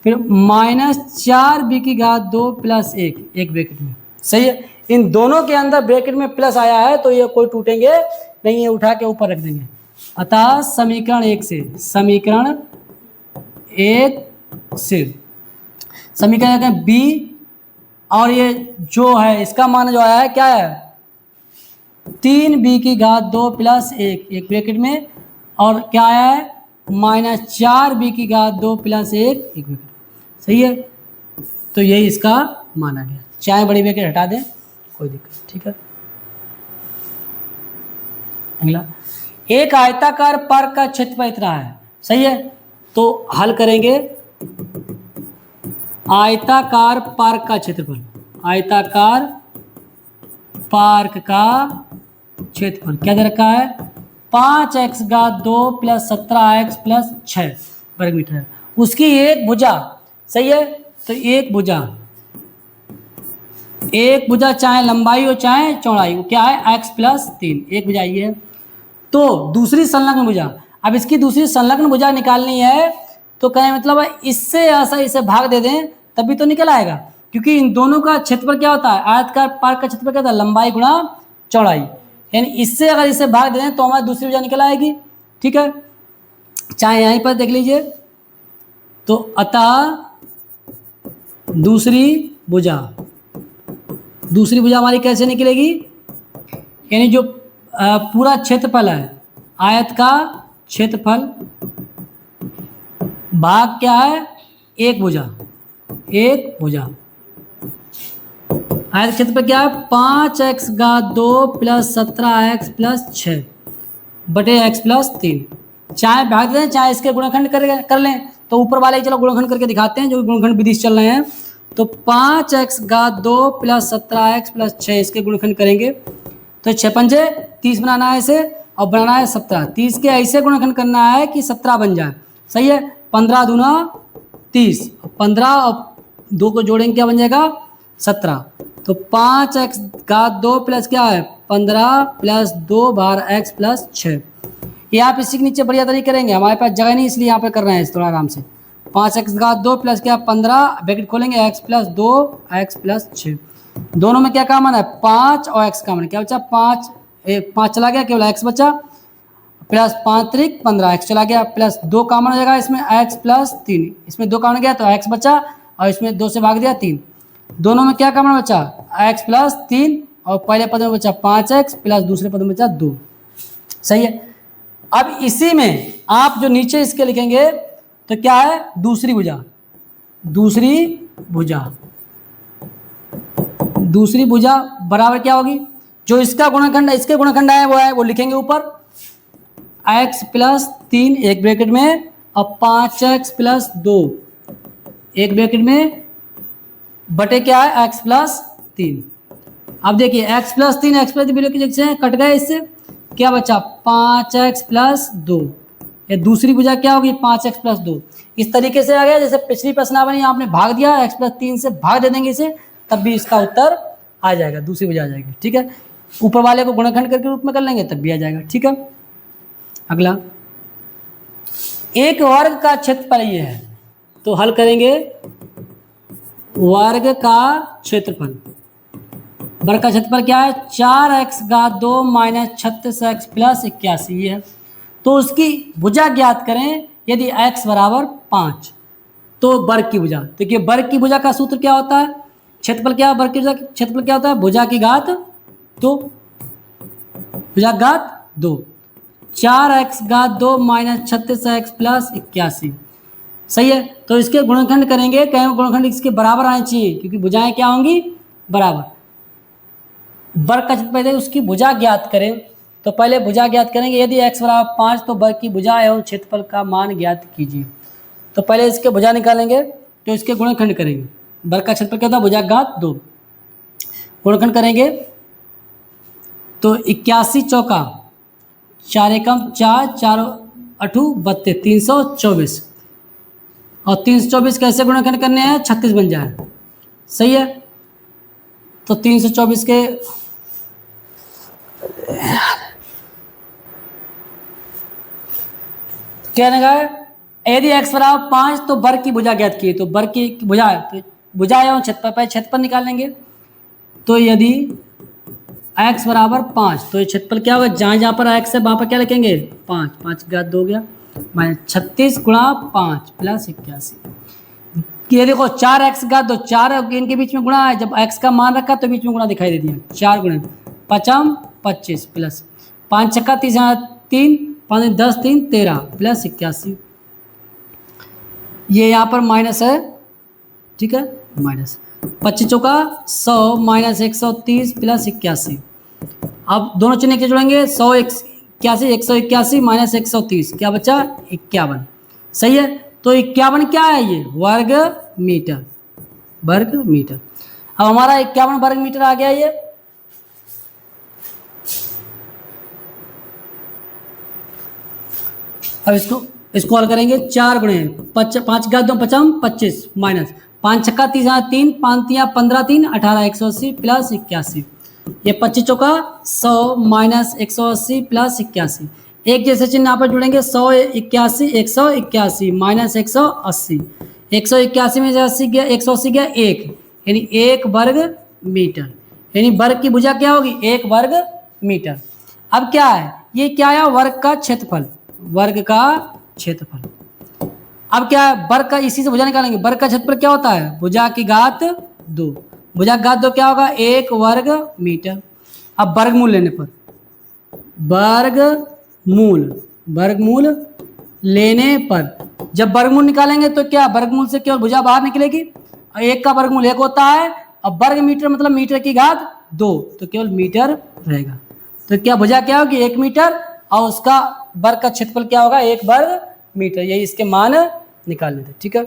फिर माइनस 4b की घात 2 प्लस 1 एक ब्रैकेट में, सही है। इन दोनों के अंदर ब्रैकेट में प्लस आया है तो ये कोई टूटेंगे नहीं, ये उठा के ऊपर रख देंगे। अतः समीकरण 1 से, समीकरण 1 से समीकरण b और ये जो है इसका मान जो आया है क्या है 3b की घात 2 प्लस 1 एक ब्रैकेट में, और क्या आया है माइनस 4b की घात 2 प्लस 1 एक ब्रैकेट में, सही है। तो यही इसका मान आ गया, चाहे बड़ी ब्रैकेट हटा दें कोई दिक्कत, ठीक है। अगला, एक आयताकार पार्क का क्षेत्रफल इतना है, सही है। तो हल करेंगे आयताकार पार्क का क्षेत्रफल, आयताकार पार्क का क्षेत्रफल क्या दे रखा है 5x घात 2 प्लस 17x प्लस 6 वर्ग मीटर है, उसकी एक भुजा, सही है। तो एक भुजा चाहे लंबाई हो चाहे चौड़ाई हो, क्या है x प्लस 3, एक भुजा ये है। तो दूसरी संलग्न भुजा, अब इसकी दूसरी संलग्न भुजा निकालनी है, तो कहें मतलब इससे ऐसा इसे भाग दे दें तभी तो निकल आएगा, क्योंकि इन दोनों का क्षेत्रफल क्या होता है आयताकार पार्क का क्षेत्रफल क्या होता है लंबाई गुणा चौड़ाई, यानी इससे अगर इसे भाग दे दें तो हमारी दूसरी भुजा निकल आएगी, ठीक है। चाहे यहीं पर देख लीजिए, तो अतः दूसरी भुजा हमारी कैसे निकलेगी, यानी जो पूरा क्षेत्रफल है आयत का क्षेत्रफल भाग क्या है एक भुजा आयत क्षेत्रफल क्या है 5x घात 2 प्लस 17x प्लस 6 बटे x प्लस 3, चाहे भाग दें चाहे इसके गुणनखंड कर लें, तो ऊपर वाले चलो गुणनखंड करके दिखाते हैं जो गुणनखंड विधि चल रहे हैं। तो 5x घात 2 प्लस 17x प्लस 6 इसके गुणनखंड करेंगे, तो 6 पंजे 30 बनाना है इसे और बनाना है 17, 30 के ऐसे गुणनखंड करना है कि 17 बन जाए, सही है। 15 दूना 30, 15 और 2 को जोड़ेंगे क्या बन जाएगा 17, तो 5x घात 2 प्लस क्या है 15 प्लस 2 बार x प्लस 6, ये आप इसी के नीचे बढ़िया तरीके करेंगे, हमारे पास जगह नहीं इसलिए यहाँ पे कर रहे हैं थोड़ा आराम से। 5x घात 2 प्लस क्या 15 ब्रैकेट खोलेंगे x प्लस 2 x प्लस 6, दोनों में क्या कॉमन है 5 और x कॉमन, क्या बचा 5 चला गया केवल x बचा, प्लस 5 त्रिक 15 x चला गया, प्लस 2 कॉमन हो जाएगा इसमें x प्लस 3, इसमें 2 कॉमन गया तो x बचा और इसमें 2 से भाग दिया 3, दोनों में क्या कॉमन बचा x प्लस 3 और पहले पद में बचा 5x प्लस दूसरे पद में बचा 2, सही है। अब इसी में आप जो नीचे इसके लिखेंगे तो क्या है दूसरी भुजा बराबर क्या होगी, जो इसका गुणनखंड इसके गुणनखंड है वो लिखेंगे ऊपर x प्लस 3 एक ब्रैकेट में और 5x प्लस 2 एक ब्रैकेट में बटे क्या है x प्लस 3। अब देखिए x प्लस 3 x प्लस 3 की जगह से कट गए, इससे क्या बचा 5x प्लस 2, ये दूसरी भुजा क्या होगी 5x प्लस 2, इस तरीके से आ गया जैसे पिछली प्रश्नावली आपने भाग दिया x प्लस 3 से भाग दे देंगे इसे, तब भी इसका उत्तर आ जाएगा, दूसरी भुजा आ जाएगी, ठीक है। ऊपर वाले को गुणनखंड करके रूप में कर लेंगे तब भी आ जाएगा, ठीक है। अगला, एक वर्ग का क्षेत्रफल ये है, तो हल करेंगे वर्ग का क्षेत्रफल क्या है 4x घात 2 माइनस 36x प्लस 81 है, तो उसकी भुजा ज्ञात करें यदि x बराबर 5 तो वर्ग की भुजा, देखिए वर्ग की भुजा का सूत्र क्या होता है, क्षेत्रफल क्या है, वर्ग की भुजा क्षेत्रफल क्या होता है, भुजा की घात 2, भुजा की घात 2, 4x घात 2 माइनस 36x प्लस 81, सही है। तो इसके गुणनखंड करेंगे, कहें गुणनखंड इसके बराबर आने चाहिए क्योंकि भुजाएं क्या होंगी, बराबर। वर्ग का क्षेत्रफल उसकी भुजा ज्ञात करें, तो पहले भुजा ज्ञात करेंगे, यदि x बराबर 5 तो वर्ग की भुजा एवं क्षेत्रफल का मान ज्ञात कीजिए। तो पहले इसके भुजा निकालेंगे, तो इसके गुणनखंड करेंगे, वर्ग का क्षेत्रफल क्या था, भुजा घात 2, गुणनखंड करेंगे तो 81 चौका 4 एकम 4, 4 अठू 32, 324, और 324 कैसे गुणनखंड करने हैं, 36 बन जाए, सही है। तो 324 के क्या रहेगा, यदि x बराबर 5 तो वर्ग की भुजा ज्ञात की, तो वर्ग की भुजा, तो भुजा एवं क्षेत्रफल, पहले क्षेत्रफल निकाल लेंगे। तो यदि x बराबर 5 तो ये क्षेत्रफल क्या होगा, जहाँ जहाँ पर x है वहाँ पर क्या लिखेंगे, 5, 5 घात 2 हो गया, माइनस 36 गुणा 5 प्लस 81, ये देखो 4x घात 2, 4 इनके बीच में गुणा है, जब x का मान रखा तो बीच में गुणा दिखाई दे दिया, 4 गुणे 5 25 प्लस 5 छक्का 30 3 5 10 3 13 प्लस 81, ये यहाँ पर माइनस है, ठीक है, माइनस 25 चौका 100 माइनस 130 प्लस 81, अब दोनों चिन्ह के जोड़ेंगे, 100 81 181 माइनस 130 क्या बचा, 51, सही है। तो 51 क्या है, ये वर्ग मीटर, वर्ग मीटर। अब हमारा 51 वर्ग मीटर आ गया ये। अब इसको हल करेंगे, 4 गुणे 5 घात 2 5 25 माइनस 5 छक्का 30 3 5 3 15 3 18 180 प्लस 81, ये 25 चौका 100 माइनस 180 प्लस 81, एक जैसे चिन्ह यहाँ पर जुड़ेंगे, 181 181 माइनस 180, 181 में से 80 गया 180 गया 1, यानी 1 वर्ग मीटर, यानी वर्ग की भुजा क्या होगी, 1 वर्ग मीटर। अब क्या है, ये क्या है, वर्ग का क्षेत्रफल, वर्ग का क्षेत्रफल। अब क्या है, वर्ग का, इसी से भुजा निकालेंगे, वर्ग का क्षेत्रफल क्या होता है, भुजा की घात 2, भुजा की घात 2 क्या होगा, 1 वर्ग मीटर। अब वर्गमूल लेने पर, वर्गमूल लेने पर जब वर्गमूल निकालेंगे तो क्या, वर्गमूल से केवल भुजा बाहर निकलेगी, 1 का वर्गमूल 1 होता है, अब वर्ग मीटर मतलब मीटर की घात 2, तो केवल मीटर रहेगा, तो क्या भुजा क्या होगी, 1 मीटर, और उसका वर्ग का क्षेत्रफल क्या होगा, 1 वर्ग मीटर, यही इसके मान निकालने थे, ठीक है।